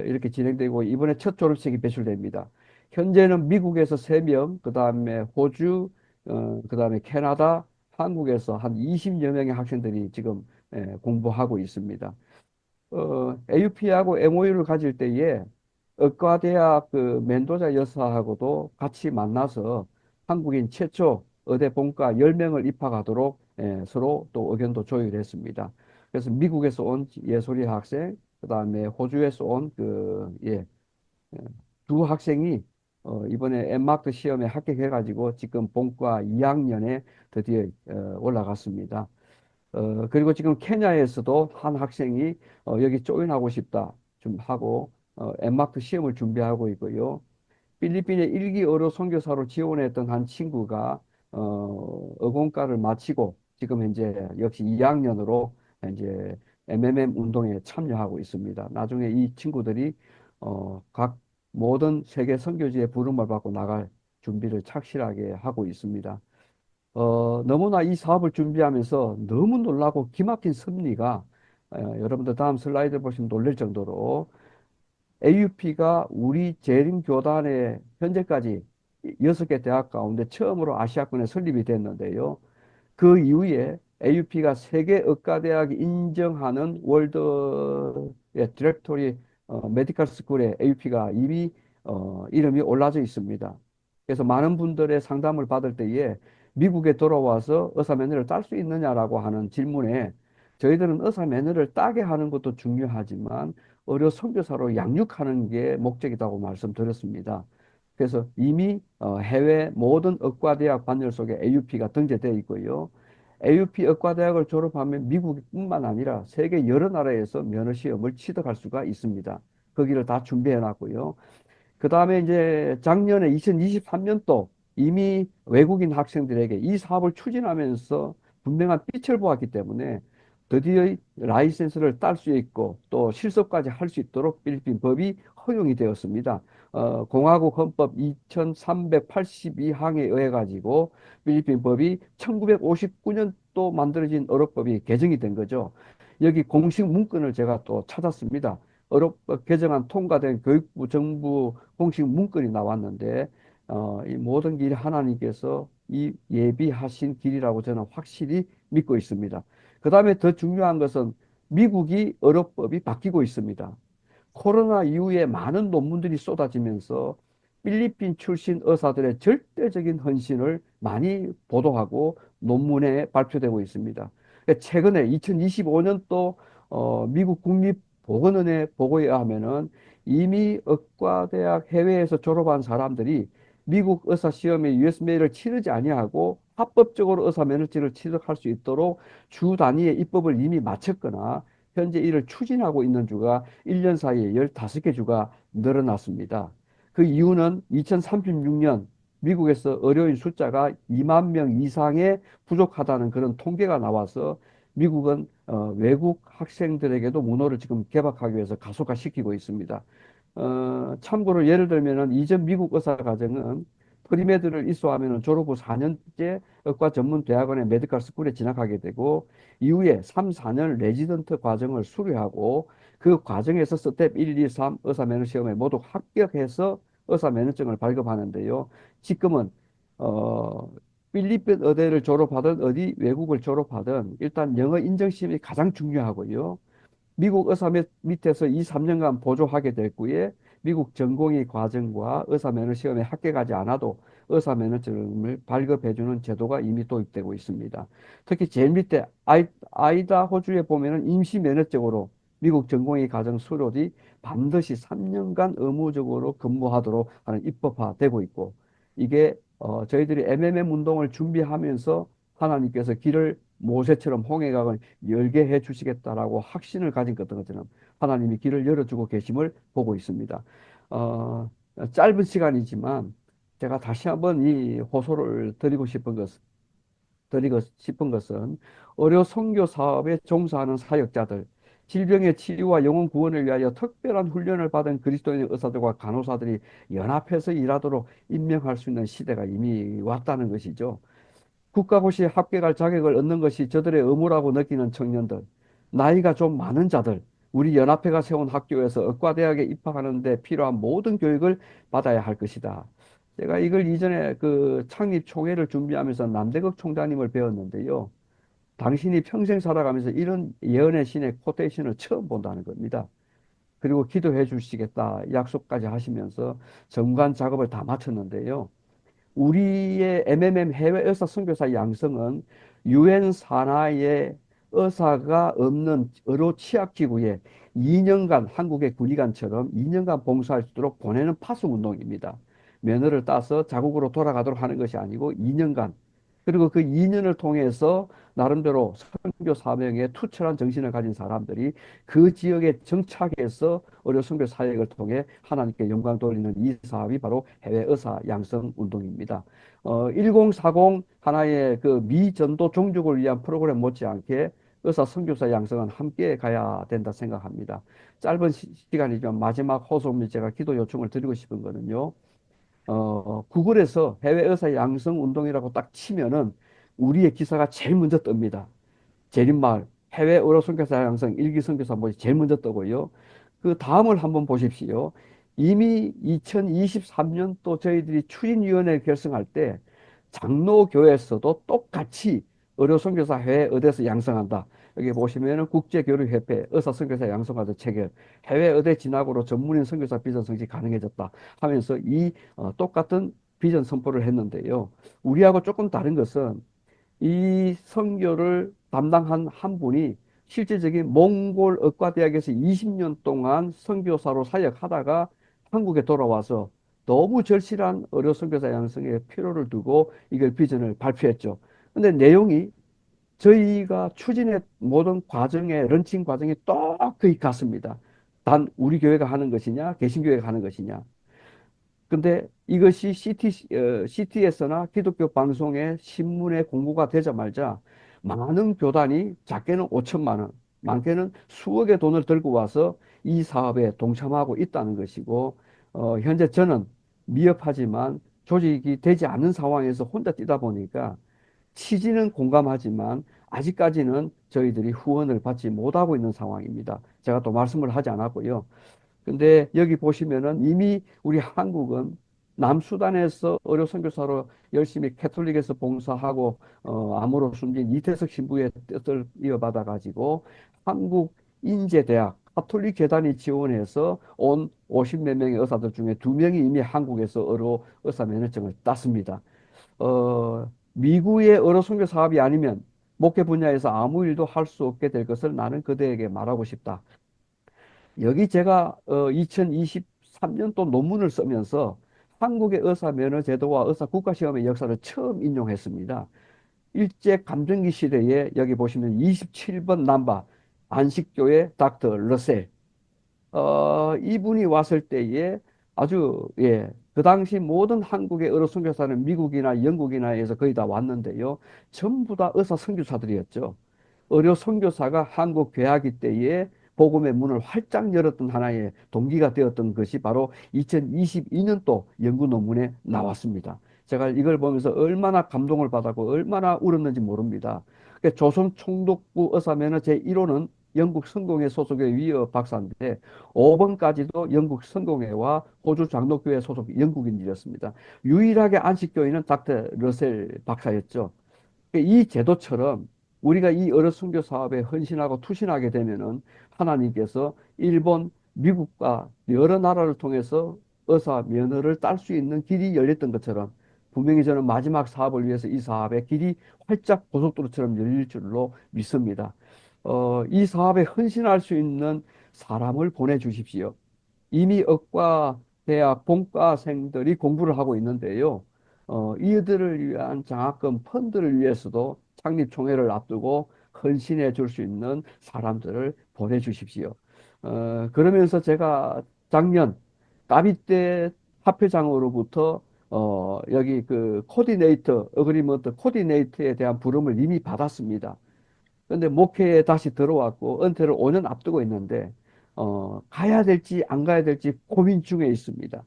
이렇게 진행되고 이번에 첫 졸업생이 배출됩니다. 현재는 미국에서 3명, 그 다음에 호주, 그 다음에 캐나다, 한국에서 한 20여 명의 학생들이 지금 공부하고 있습니다. AUP하고 MOU를 가질 때에 의과대학 그 멘도자 여사하고도 같이 만나서 한국인 최초 의대 본과 10명을 입학하도록 서로 또 의견도 조율했습니다. 그래서 미국에서 온 예소리 학생, 그다음에 호주에서 온 두 학생이 이번에 엔마크 시험에 합격해가지고 지금 본과 2학년에 드디어 올라갔습니다. 그리고 지금 케냐에서도 한 학생이 여기 조인하고 싶다 좀 하고 엔마크 시험을 준비하고 있고요. 필리핀의 일기 어로 선교사로 지원했던 한 친구가 어공과를 마치고 지금 현재 역시 2학년으로 이제 MMM 운동에 참여하고 있습니다. 나중에 이 친구들이 각 모든 세계 선교지의 부름을 받고 나갈 준비를 착실하게 하고 있습니다. 너무나 이 사업을 준비하면서 너무 놀라고 기막힌 섭리가 여러분들 다음 슬라이드 보시면 놀랄 정도로 AUP가 우리 재림교단에 현재까지 6개 대학 가운데 처음으로 아시아권에 설립이 됐는데요. 그 이후에 AUP가 세계 의과대학이 인정하는 월드 디렉토리 메디컬 스쿨에 AUP가 이미 이름이 올라져 있습니다. 그래서 많은 분들의 상담을 받을 때에 미국에 돌아와서 의사 면허를 딸 수 있느냐라고 하는 질문에 저희들은 의사 면허를 따게 하는 것도 중요하지만 의료 선교사로 양육하는 게 목적이라고 말씀드렸습니다. 그래서 이미 해외 모든 의과대학 반열 속에 AUP가 등재되어 있고요. AUP 의과대학을 졸업하면 미국뿐만 아니라 세계 여러 나라에서 면허 시험을 취득할 수가 있습니다. 거기를 다 준비해 놨고요. 그 다음에 이제 작년에 2023년도 이미 외국인 학생들에게 이 사업을 추진하면서 분명한 빛을 보았기 때문에 드디어 라이센스를 딸 수 있고 또 실습까지 할 수 있도록 필리핀 법이 허용이 되었습니다. 공화국 헌법 2382항에 의해 가지고 필리핀 법이 1959년도 만들어진 어록법이 개정이 된 거죠. 여기 공식 문건을 제가 또 찾았습니다. 어록법 개정안 통과된 교육부 정부 공식 문건이 나왔는데 이 모든 길이 하나님께서 이 예비하신 길이라고 저는 확실히 믿고 있습니다. 그 다음에 더 중요한 것은 미국이 어록법이 바뀌고 있습니다. 코로나 이후에 많은 논문들이 쏟아지면서 필리핀 출신 의사들의 절대적인 헌신을 많이 보도하고 논문에 발표되고 있습니다. 최근에 2025년도 미국 국립보건원의 보고에 의하면은 이미 의과대학 해외에서 졸업한 사람들이 미국 의사 시험에 USML을 치르지 아니하고 합법적으로 의사 면허증을 취득할 수 있도록 주 단위의 입법을 이미 마쳤거나 현재 이를 추진하고 있는 주가 1년 사이에 15개 주가 늘어났습니다. 그 이유는 2036년 미국에서 의료인 숫자가 2만 명 이상에 부족하다는 그런 통계가 나와서 미국은 외국 학생들에게도 문호를 지금 개박하기 위해서 가속화시키고 있습니다. 참고로 예를 들면은 이전 미국 의사 과정은 프리메드를 이수하면 졸업 후 4년째 의과 전문 대학원의 메디컬 스쿨에 진학하게 되고 이후에 3, 4년 레지던트 과정을 수료하고 그 과정에서 스텝 1, 2, 3 의사 면허 시험에 모두 합격해서 의사 면허증을 발급하는데요. 지금은 필리핀 의대를 졸업하든 어디 외국을 졸업하든 일단 영어 인정 시험이 가장 중요하고요. 미국 의사 밑에서 2, 3년간 보조하게 될 후에 미국 전공의 과정과 의사 면허 시험에 합격하지 않아도 의사 면허증을 발급해주는 제도가 이미 도입되고 있습니다. 특히 제일 밑에 아이다호주에 보면은 임시 면허증으로 미국 전공의 과정 수료 뒤 반드시 3년간 의무적으로 근무하도록 하는 입법화되고 있고, 이게 저희들이 MMM 운동을 준비하면서 하나님께서 길을 모세처럼 홍해강을 열게 해 주시겠다라고 확신을 가진 것처럼 하나님이 길을 열어주고 계심을 보고 있습니다. 어, 짧은 시간이지만 제가 다시 한번 이 호소를 드리고 싶은 것은 의료 선교 사업에 종사하는 사역자들, 질병의 치료와 영혼 구원을 위하여 특별한 훈련을 받은 그리스도인 의사들과 간호사들이 연합해서 일하도록 임명할 수 있는 시대가 이미 왔다는 것이죠. 국가고시에 합격할 자격을 얻는 것이 저들의 의무라고 느끼는 청년들, 나이가 좀 많은 자들, 우리 연합회가 세운 학교에서 의과대학에 입학하는 데 필요한 모든 교육을 받아야 할 것이다. 제가 이걸 이전에 그 창립 총회를 준비하면서 남대극 총장님을 배웠는데요. 당신이 평생 살아가면서 이런 예언의 신의 코테이션을 처음 본다는 겁니다. 그리고 기도해 주시겠다 약속까지 하시면서 정관 작업을 다 마쳤는데요. 우리의 MMM 해외 의사 선교사 양성은 유엔 산하의 의사가 없는 의료 취약 지구에 2년간 한국의 군의관처럼 2년간 봉사할 수 있도록 보내는 파송 운동입니다. 면허를 따서 자국으로 돌아가도록 하는 것이 아니고 2년간, 그리고 그 2년을 통해서 나름대로 선교 사명에 투철한 정신을 가진 사람들이 그 지역에 정착해서 의료 선교 사역을 통해 하나님께 영광 돌리는 이 사업이 바로 해외 의사 양성 운동입니다. 1040 하나의 그 미전도 종족을 위한 프로그램 못지않게 의사 선교사 양성은 함께 가야 된다 생각합니다. 짧은 시간이지만 마지막 호소 및 제가 기도 요청을 드리고 싶은 거는요. 구글에서 해외 의사 양성 운동이라고 딱 치면은 우리의 기사가 제일 먼저 뜹니다. 제림마을 해외 의료 선교사 양성 일기 선교사 모집 제일 먼저 뜨고요. 그 다음을 한번 보십시오. 이미 2023년 또 저희들이 추진위원회 결성할 때 장로교에서도 똑같이 의료 선교사 해외 의대에서 양성한다. 여기 보시면은 국제교류협회 의사선교사 양성과도 체결, 해외 의대 진학으로 전문인 선교사 비전 성취 가능해졌다 하면서 이 똑같은 비전 선포를 했는데요. 우리하고 조금 다른 것은 이 선교를 담당한 한 분이 실질적인 몽골 의과대학에서 20년 동안 선교사로 사역하다가 한국에 돌아와서 너무 절실한 의료 선교사 양성에 필요를 두고 이걸 비전을 발표했죠. 근데 내용이 저희가 추진의 모든 과정에 런칭 과정이 똑같이 같습니다. 단 우리 교회가 하는 것이냐, 개신교회가 하는 것이냐. 근데 이것이 CT에서나 기독교 방송에 신문에 공고가 되자마자 많은 교단이 작게는 5천만 원, 많게는 수억의 돈을 들고 와서 이 사업에 동참하고 있다는 것이고, 현재 저는 미흡하지만 조직이 되지 않는 상황에서 혼자 뛰다 보니까 취지는 공감하지만 아직까지는 저희들이 후원을 받지 못하고 있는 상황입니다. 제가 또 말씀을 하지 않았고요. 근데 여기 보시면은 이미 우리 한국은 남수단에서 의료 선교사로 열심히 캐톨릭에서 봉사하고 암으로 숨진 이태석 신부의 뜻을 이어받아 가지고 한국 인제대학 가톨릭 재단이 지원해서 온 50몇 명의 의사들 중에 2명이 이미 한국에서 의료 의사 면허증을 땄습니다. 미국의 의료 선교 사업이 아니면 목회 분야에서 아무 일도 할 수 없게 될 것을 나는 그대에게 말하고 싶다. 여기 제가 2023년 또 논문을 쓰면서 한국의 의사 면허 제도와 의사 국가시험의 역사를 처음 인용했습니다. 일제 감정기 시대에 여기 보시면 27번 남바 안식교회 닥터 러셀, 이분이 왔을 때에 아주, 예, 그 당시 모든 한국의 의료 선교사는 미국이나 영국이나에서 거의 다 왔는데요. 전부 다 의사 선교사들이었죠. 의료 선교사가 한국 개학기 때에 복음의 문을 활짝 열었던 하나의 동기가 되었던 것이 바로 2022년도 연구 논문에 나왔습니다. 제가 이걸 보면서 얼마나 감동을 받았고 얼마나 울었는지 모릅니다. 조선 총독부 의사면허 제1호는 영국 성공회 소속의 위어 박사인데 5번까지도 영국 성공회와 호주 장로교회 소속 영국인이었습니다. 유일하게 안식교인은 닥터 러셀 박사였죠. 이 제도처럼 우리가 이 어뢰 선교 사업에 헌신하고 투신하게 되면은 하나님께서 일본, 미국과 여러 나라를 통해서 의사 면허를 딸 수 있는 길이 열렸던 것처럼 분명히 저는 마지막 사업을 위해서 이 사업의 길이 활짝 고속도로처럼 열릴 줄로 믿습니다. 이 사업에 헌신할 수 있는 사람을 보내주십시오. 이미 의과 대학 본과생들이 공부를 하고 있는데요. 이들을 위한 장학금 펀드를 위해서도 창립총회를 앞두고 헌신해 줄 수 있는 사람들을 보내주십시오. 그러면서 제가 작년 나비대 합회장으로부터 여기 그 코디네이터, 어그리먼트 코디네이터에 대한 부름을 이미 받았습니다. 근데 목회에 다시 들어왔고 은퇴를 5년 앞두고 있는데 가야 될지 안 가야 될지 고민 중에 있습니다.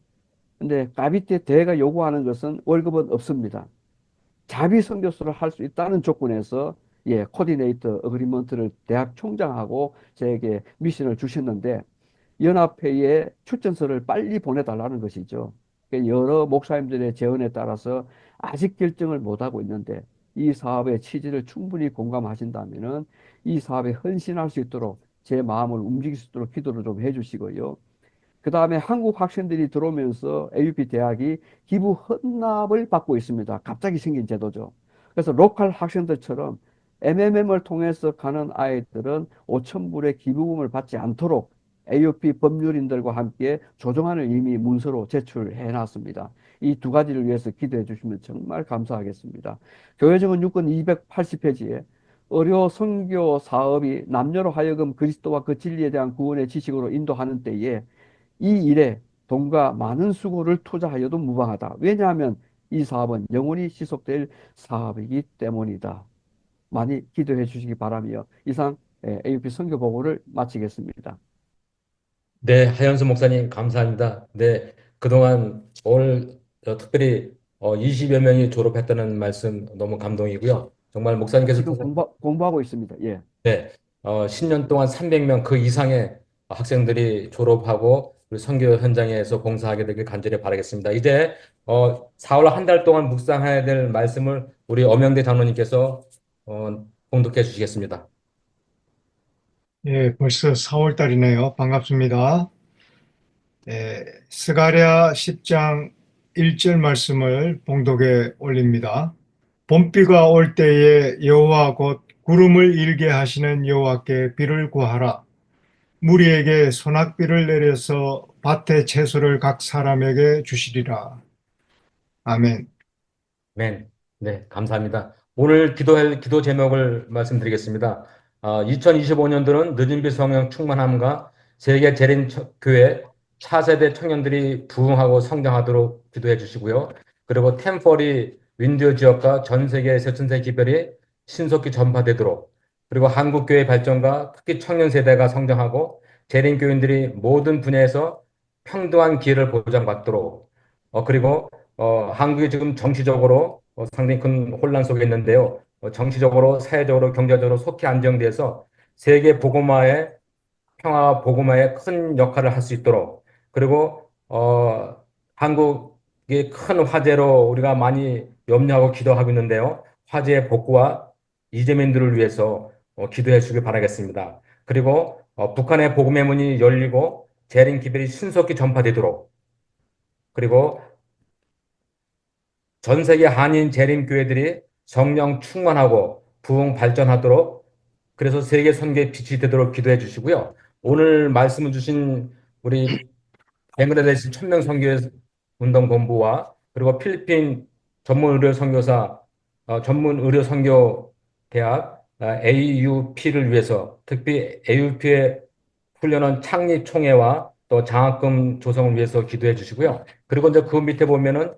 근데 가비때 대회가 요구하는 것은 월급은 없습니다. 자비 선교사를 할 수 있다는 조건에서 코디네이터 어그리먼트를 대학 총장하고 저에게 미션을 주셨는데 연합회에 출전서를 빨리 보내달라는 것이죠. 그러니까 여러 목사님들의 제언에 따라서 아직 결정을 못하고 있는데 이 사업의 취지를 충분히 공감하신다면은 이 사업에 헌신할 수 있도록 제 마음을 움직일 수 있도록 기도를 좀 해주시고요. 그 다음에 한국 학생들이 들어오면서 AUP 대학이 기부 헌납을 받고 있습니다. 갑자기 생긴 제도죠. 그래서 로컬 학생들처럼 MMM을 통해서 가는 아이들은 5천 불의 기부금을 받지 않도록 AUP 법률인들과 함께 조정안을 이미 문서로 제출해 놨습니다. 이 두 가지를 위해서 기도해 주시면 정말 감사하겠습니다. 교회정은 6권 280페이지에 의료 선교 사업이 남녀로 하여금 그리스도와 그 진리에 대한 구원의 지식으로 인도하는 때에 이 일에 돈과 많은 수고를 투자하여도 무방하다. 왜냐하면 이 사업은 영원히 지속될 사업이기 때문이다. 많이 기도해 주시기 바라며 이상 AUP 선교 보고를 마치겠습니다. 네, 하현수 목사님 감사합니다. 네, 그동안 오늘 특별히 20여 명이 졸업했다는 말씀 너무 감동이고요. 정말 목사님께서 지금 공부하고 있습니다. 예. 네, 10년 동안 300명 그 이상의 학생들이 졸업하고 우리 선교 현장에서 봉사하게 되길 간절히 바라겠습니다. 이제 4월 한 달 동안 묵상해야 될 말씀을 우리 엄영대 장로님께서 봉독해 주시겠습니다. 예, 벌써 4월 달이네요. 반갑습니다. 스가랴 10장 1절 말씀을 봉독에 올립니다. 봄비가 올 때에 여호와 곧 구름을 일게 하시는 여호와께 비를 구하라. 무리에게 소낙비를 내려서 밭의 채소를 각 사람에게 주시리라. 아멘. 네, 네, 감사합니다. 오늘 기도할 기도 제목을 말씀드리겠습니다. 2025년도는 늦은비 성령 충만함과 세계 재림 교회 차세대 청년들이 부흥하고 성장하도록 기도해 주시고요. 그리고 템퍼리 윈디어 지역과 전 세계 세천세 기별이 신속히 전파되도록 그리고 한국 교회 발전과 특히 청년 세대가 성장하고 재림 교인들이 모든 분야에서 평등한 기회를 보장받도록 그리고 한국이 지금 정치적으로 상당히 큰 혼란 속에 있는데요. 정치적으로, 사회적으로, 경제적으로 속히 안정돼서 세계 복음화의 평화와 복음화에 큰 역할을 할 수 있도록 그리고 한국이 큰 화제로 우리가 많이 염려하고 기도하고 있는데요. 화제의 복구와 이재민들을 위해서 기도해 주길 바라겠습니다. 그리고 북한의 복음의 문이 열리고 재림 기별이 신속히 전파되도록 그리고 전 세계 한인 재림 교회들이 성령 충만하고 부흥 발전하도록 그래서 세계 선교의 빛이 되도록 기도해 주시고요. 오늘 말씀을 주신 우리 뱅글라데시 천명 선교 운동 본부와 그리고 필리핀 전문 의료 선교사 전문 의료 선교 대학 AUP를 위해서 특히 AUP의 훈련원 창립 총회와 또 장학금 조성을 위해서 기도해 주시고요. 그리고 이제 그 밑에 보면은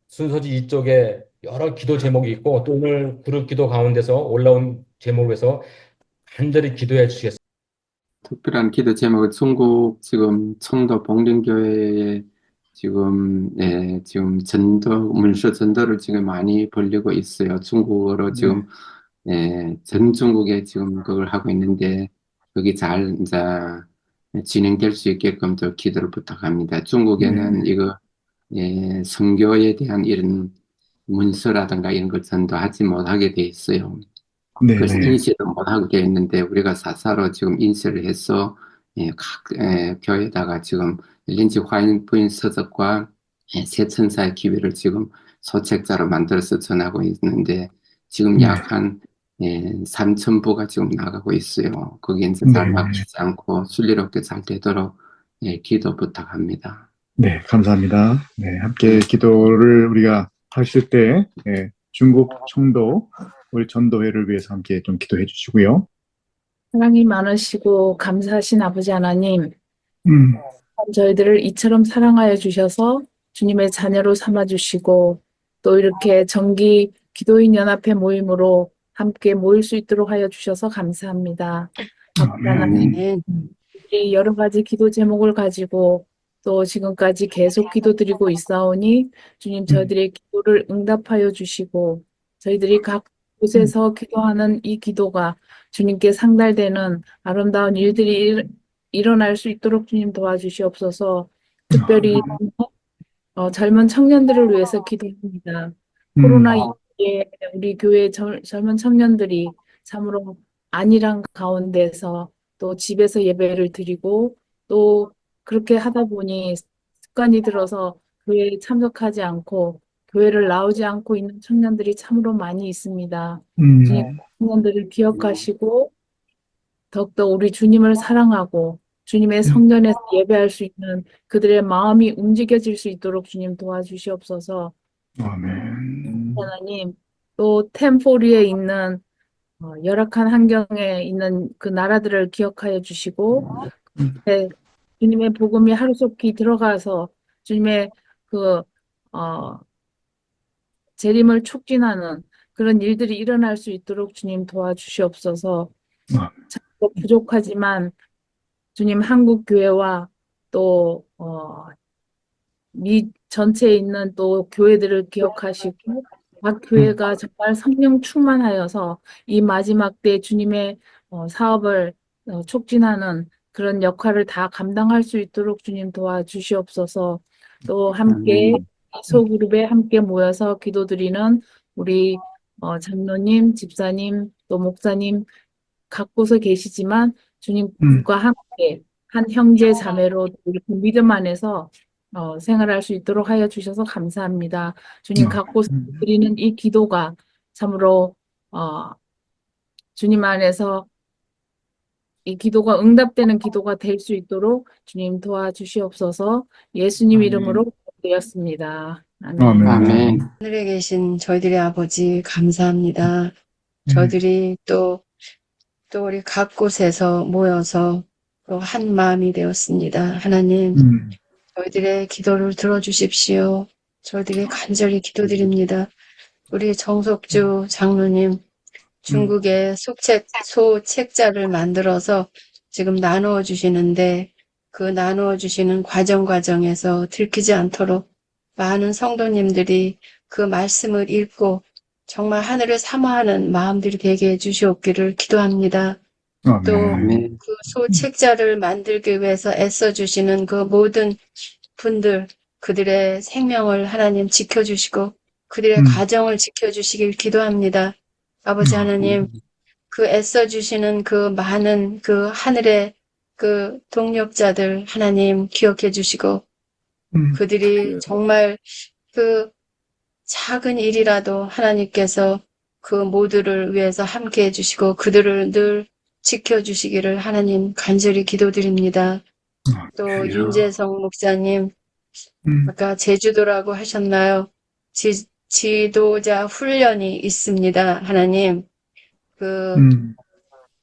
순서지 이쪽에 여러 기도 제목이 있고 또 오늘 그룹 기도 가운데서 올라온 제목을 위해서 간절히 기도해 주시겠습니다. 특별한 기도 제목은 중국 지금 청도 복림교회에 지금 문서 전도를 지금 많이 벌리고 있어요. 중국어로 지금 전 중국에 지금 그걸 하고 있는데 그게 잘 이제 진행될 수 있게끔 더 기도를 부탁합니다. 중국에는 이거 선교에 대한 이런 문서라든가 이런 걸 전도하지 못하게 돼 있어요. 그래서 네네. 인쇄도 못하게 되어 있는데 우리가 사사로 지금 인쇄를 해서 교회에다가 지금 린지 화인 부인 서적과 새 천사의 기회를 지금 소책자로 만들어서 전하고 있는데 지금 네. 약 한 3,000부가 지금 나가고 있어요. 거기에 이제 네. 잘 막히지 않고 순리롭게 잘 되도록 기도 부탁합니다. 네, 감사합니다. 네, 함께 기도를 우리가 하실 때, 중국 청도, 우리 전도회를 위해서 함께 좀 기도해 주시고요. 사랑이 많으시고 감사하신 아버지 하나님, 음, 저희들을 이처럼 사랑하여 주셔서 주님의 자녀로 삼아 주시고 또 이렇게 정기 기도인 연합회 모임으로 함께 모일 수 있도록 하여 주셔서 감사합니다. 아버지 하나님, 아멘. 우리 여러 가지 기도 제목을 가지고 또 지금까지 계속 기도드리고 있사오니 주님 저희들의 기도를 응답하여 주시고 저희들이 각 곳에서 기도하는 이 기도가 주님께 상달되는 아름다운 일들이 일어날 수 있도록 주님 도와주시옵소서. 특별히 젊은 청년들을 위해서 기도합니다. 코로나 이후에 우리 교회 젊은 청년들이 참으로 안일한 가운데서 또 집에서 예배를 드리고 또 그렇게 하다 보니 습관이 들어서 교회에 참석하지 않고 교회를 나오지 않고 있는 청년들이 참으로 많이 있습니다. 주님, 청년들을 기억하시고 더욱더 우리 주님을 사랑하고 주님의 성전에서 예배할 수 있는 그들의 마음이 움직여질 수 있도록 주님 도와주시옵소서. 아멘. 하나님, 또 템포리에 있는 열악한 환경에 있는 그 나라들을 기억하여 주시고 네, 주님의 복음이 하루속히 들어가서 주님의 그 재림을 촉진하는 그런 일들이 일어날 수 있도록 주님 도와주시옵소서. 참 부족하지만 주님 한국 교회와 또 미 전체에 있는 또 교회들을 기억하시고 각 교회가 정말 성령 충만하여서 이 마지막 때 주님의 사업을 촉진하는 그런 역할을 다 감당할 수 있도록 주님 도와주시옵소서. 또 함께 아멘. 소그룹에 함께 모여서 기도드리는 우리 장로님, 집사님, 또 목사님 각 곳에 계시지만 주님과 함께 한 형제 자매로 이렇게 믿음 안에서 생활할 수 있도록 하여 주셔서 감사합니다. 주님 각 곳에 드리는 이 기도가 참으로 주님 안에서 이 기도가 응답되는 기도가 될 수 있도록 주님 도와주시옵소서. 예수님 이름으로 되었습니다. 아멘. 아멘. 하늘에 계신 저희들의 아버지 감사합니다. 저희들이 또 우리 각 곳에서 모여서 또 한 마음이 되었습니다. 하나님, 저희들의 기도를 들어주십시오. 저희들이 간절히 기도드립니다. 우리 정석주 장로님, 중국에 소책자를 만들어서 지금 나누어 주시는데 그 나누어 주시는 과정에서 들키지 않도록 많은 성도님들이 그 말씀을 읽고 정말 하늘을 사모하는 마음들이 되게 해주시옵기를 기도합니다. 또 아멘. 그 소책자를 만들기 위해서 애써주시는 그 모든 분들, 그들의 생명을 하나님 지켜주시고 그들의 가정을 지켜주시길 기도합니다. 아버지 하나님, 그 애써주시는 그 많은 그 하늘의 그 동력자들 하나님 기억해 주시고 그들이 정말 그 작은 일이라도 하나님께서 그 모두를 위해서 함께 해주시고 그들을 늘 지켜주시기를 하나님 간절히 기도드립니다. 또 윤재성 목사님, 아까 제주도라고 하셨나요? 지도자 훈련이 있습니다. 하나님, 그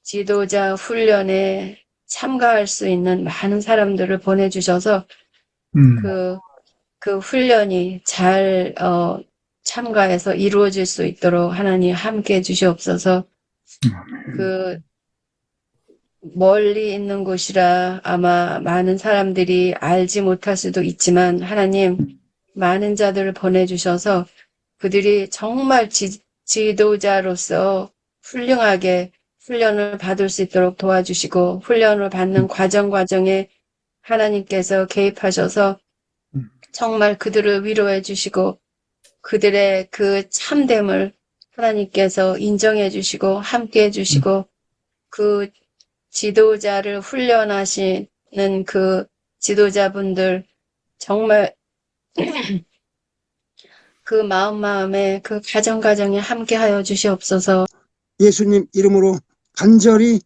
지도자 훈련에 참가할 수 있는 많은 사람들을 보내주셔서 그 훈련이 잘 참가해서 이루어질 수 있도록 하나님 함께 해주시옵소서. 그 멀리 있는 곳이라 아마 많은 사람들이 알지 못할 수도 있지만 하나님 많은 자들을 보내주셔서 그들이 정말 지도자로서 훌륭하게 훈련을 받을 수 있도록 도와주시고 훈련을 받는 과정에 하나님께서 개입하셔서 정말 그들을 위로해 주시고 그들의 그 참됨을 하나님께서 인정해 주시고 함께 해 주시고 그 지도자를 훈련하시는 그 지도자분들 정말 그 마음에 그 가정에 함께 하여 주시옵소서. 예수님 이름으로 간절히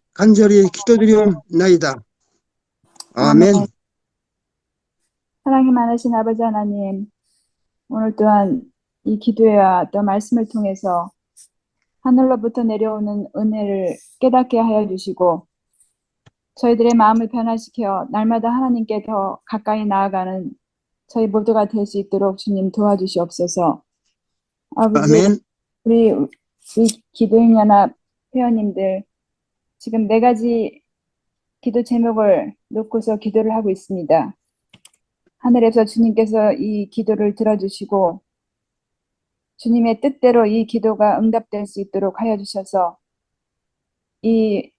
기도드리옵나이다. 아멘. 사랑이 많으신 아버지 하나님, 오늘 또한 이 기도와 또 말씀을 통해서 하늘로부터 내려오는 은혜를 깨닫게 하여 주시고 저희들의 마음을 변화시켜 날마다 하나님께 더 가까이 나아가는 저희 모두가 될 수 있도록 주님 도와주시옵소서. 아버지, 아멘. 우리 이 기도연합 회원님들 지금 4가지 기도 제목을 놓고서 기도를 하고 있습니다. 하늘에서 주님께서 이 기도를 들어주시고 주님의 뜻대로 이 기도가 응답될 수 있도록 하여 주셔서 이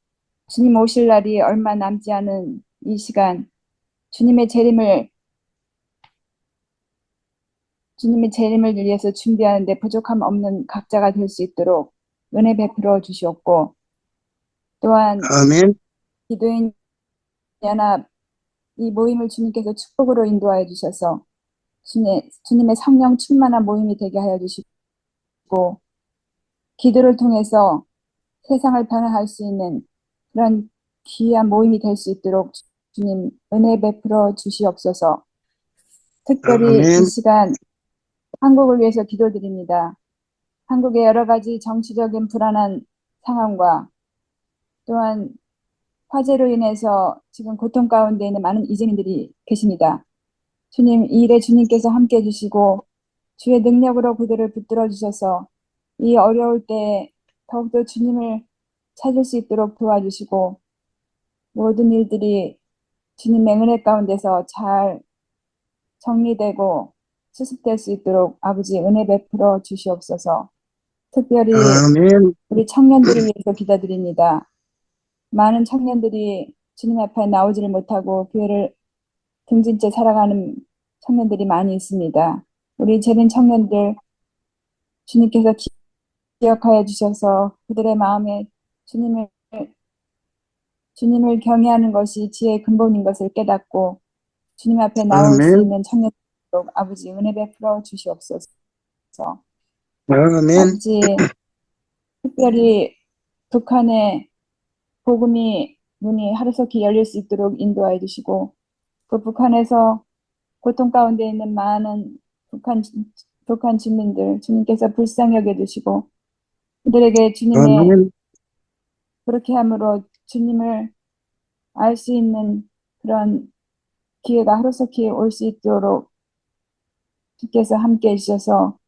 주님 오실 날이 얼마 남지 않은 이 시간 주님의 재림을 위해서 준비하는데 부족함 없는 각자가 될 수 있도록 은혜 베풀어 주시옵고 또한 아멘. 기도인 연합 이 모임을 주님께서 축복으로 인도하여 주셔서 주님의 성령 충만한 모임이 되게 하여 주시고 기도를 통해서 세상을 변화할 수 있는 그런 귀한 모임이 될 수 있도록 주님 은혜 베풀어 주시옵소서. 특별히 아멘. 이 시간 한국을 위해서 기도드립니다. 한국의 여러 가지 정치적인 불안한 상황과 또한 화재로 인해서 지금 고통 가운데 있는 많은 이재민들이 계십니다. 주님, 이 일에 주님께서 함께 해주시고 주의 능력으로 그들을 붙들어 주셔서 이 어려울 때 더욱더 주님을 찾을 수 있도록 도와주시고 모든 일들이 주님의 은혜 가운데서 잘 정리되고 수습될 수 있도록 아버지 은혜 베풀어 주시옵소서. 특별히 아멘. 우리 청년들을 위해서 기도드립니다. 많은 청년들이 주님 앞에 나오지를 못하고 교회를 등진 채 살아가는 청년들이 많이 있습니다. 우리 재림 청년들 주님께서 기억하여 주셔서 그들의 마음에 주님을 경외하는 것이 지혜의 근본인 것을 깨닫고 주님 앞에 나올 수 아멘. 있는 청년들 아버지 은혜 베풀어 주시옵소서. 아멘. 아버지 특별히 북한의 복음이 문이 하루속히 열릴 수 있도록 인도하여 주시고 그 북한에서 고통 가운데 있는 많은 북한 주민들 주님께서 불쌍히 여겨주시고 그들에게 주님의 아멘. 그렇게 함으로 주님을 알 수 있는 그런 기회가 하루속히 올 수 있도록 주께서 함께 해주셔서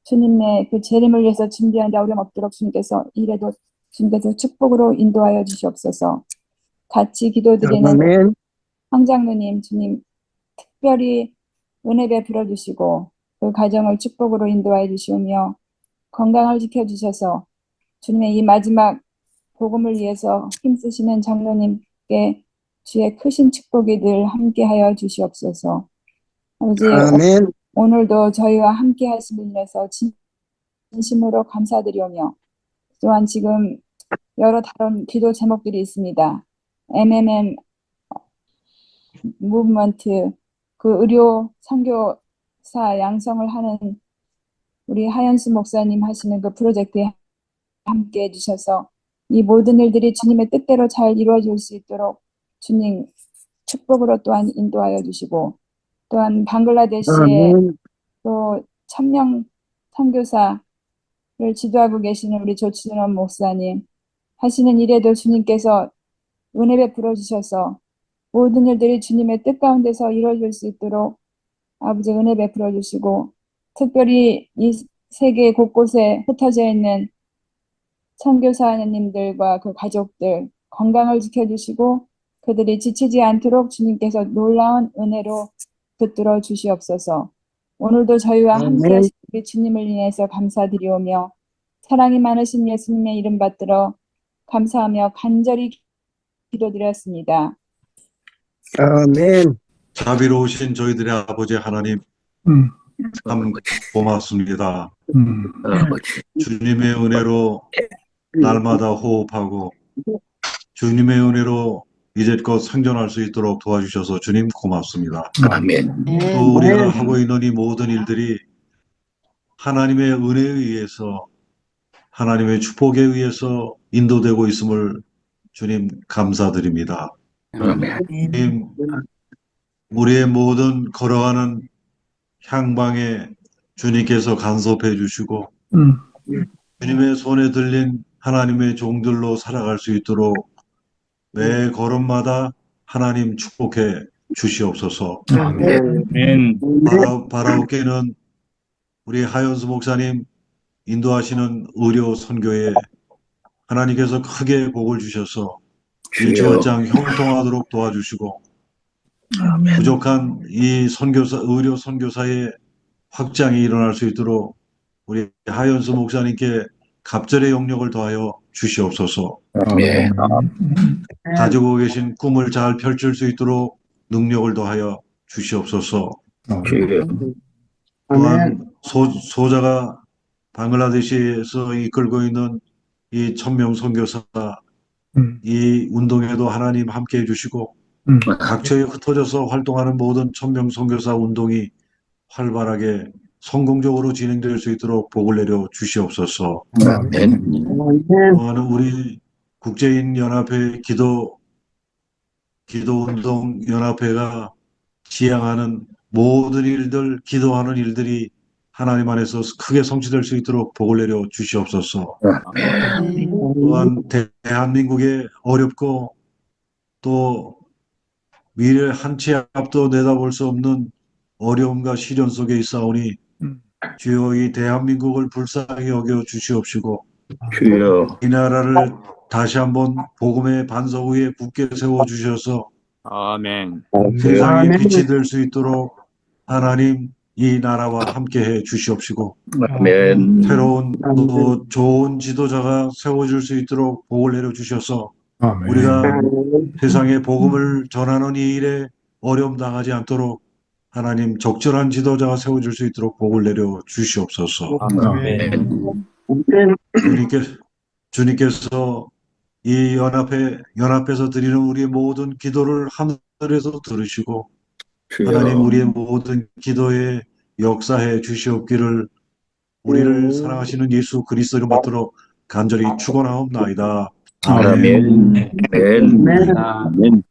주님의 그 재림을 위해서 준비하는 데 어려움 없도록 주님께서 이래도 주님께서 축복으로 인도하여 주시옵소서. 같이 기도드리는 아멘. 황장로님 주님 특별히 은혜 베풀어 주시고 그 가정을 축복으로 인도하여 주시오며 건강을 지켜주셔서 주님의 이 마지막 복음을 위해서 힘쓰시는 장로님께 주의 크신 축복이 늘 함께하여 주시옵소서. 아버지 아멘. 오늘도 저희와 함께 하심을 위해서 진심으로 감사드리오며 또한 지금 여러 다른 기도 제목들이 있습니다. MMM 무브먼트 그 의료 선교사 양성을 하는 우리 하연수 목사님 하시는 그 프로젝트에 함께 해주셔서 이 모든 일들이 주님의 뜻대로 잘 이루어질 수 있도록 주님 축복으로 또한 인도하여 주시고 또한 방글라데시에 아멘. 또 1000명 선교사를 지도하고 계시는 우리 조춘원 목사님 하시는 일에도 주님께서 은혜 베풀어 주셔서 모든 일들이 주님의 뜻 가운데서 이루어질 수 있도록 아버지 은혜 베풀어 주시고 특별히 이 세계 곳곳에 흩어져 있는 선교사님들과 그 가족들 건강을 지켜주시고 그들이 지치지 않도록 주님께서 놀라운 은혜로 붙들어 주시옵소서. 오늘도 저희와 함께 아멘. 하신 우리 주님을 인해서 감사드리오며 사랑이 많으신 예수님의 이름 받들어 감사하며 간절히 기도드렸습니다. 아멘. 자비로우신 저희들의 아버지 하나님, 음. 참 고맙습니다. 아버지. 주님의 은혜로 날마다 호흡하고 주님의 은혜로 이제껏 생존할 수 있도록 도와주셔서 주님 고맙습니다. 아멘. 또 우리가 하고 있는 이 모든 일들이 하나님의 은혜에 의해서 하나님의 축복에 의해서 인도되고 있음을 주님 감사드립니다. 아멘. 주님, 우리의 모든 걸어가는 향방에 주님께서 간섭해 주시고 주님의 손에 들린 하나님의 종들로 살아갈 수 있도록 매 걸음마다 하나님 축복해 주시옵소서. 아멘. 바라옵게는 우리 하연수 목사님 인도하시는 의료 선교에 하나님께서 크게 복을 주셔서 일주일장 형통하도록 도와주시고 부족한 이 의료 선교사의 확장이 일어날 수 있도록 우리 하연수 목사님께 갑절의 영역을 더하여 주시옵소서. 아멘. 가지고 계신 꿈을 잘 펼칠 수 있도록 능력을 더하여 주시옵소서. 또한 소자가 방글라데시에서 이끌고 있는 이 1000명 선교사 이 운동에도 하나님 함께해 주시고 각처에 흩어져서 활동하는 모든 1000명 선교사 운동이 활발하게 성공적으로 진행될 수 있도록 복을 내려 주시옵소서. 아멘. 또한 우리 국제인 연합회 기도운동 연합회가 지향하는 모든 일들, 기도하는 일들이 하나님 안에서 크게 성취될 수 있도록 복을 내려 주시옵소서. 또한 대한민국의 어렵고 또 미래 한 치 앞도 내다볼 수 없는 어려움과 시련 속에 있사오니 주여 이 대한민국을 불쌍히 여겨 주시옵시고 이 나라를 다시 한번 복음의 반석 위에 굳게 세워 주셔서 아멘. 세상의 빛이 될 수 있도록 하나님 이 나라와 함께해 주시옵시고 아멘. 새로운 또 좋은 지도자가 세워질 수 있도록 복을 내려 주셔서 우리가 세상에 복음을 전하는 이 일에 어려움 당하지 않도록 하나님 적절한 지도자가 세워질 수 있도록 복을 내려 주시옵소서. 아멘. 주님께서 이 연합에서 드리는 우리의 모든 기도를 하늘에서 들으시고 하나님 우리의 모든 기도에 역사해 주시옵기를 우리를 사랑하시는 예수 그리스도를 받들어 간절히 축원하옵나이다. 아멘. 아멘. 아멘. 아멘.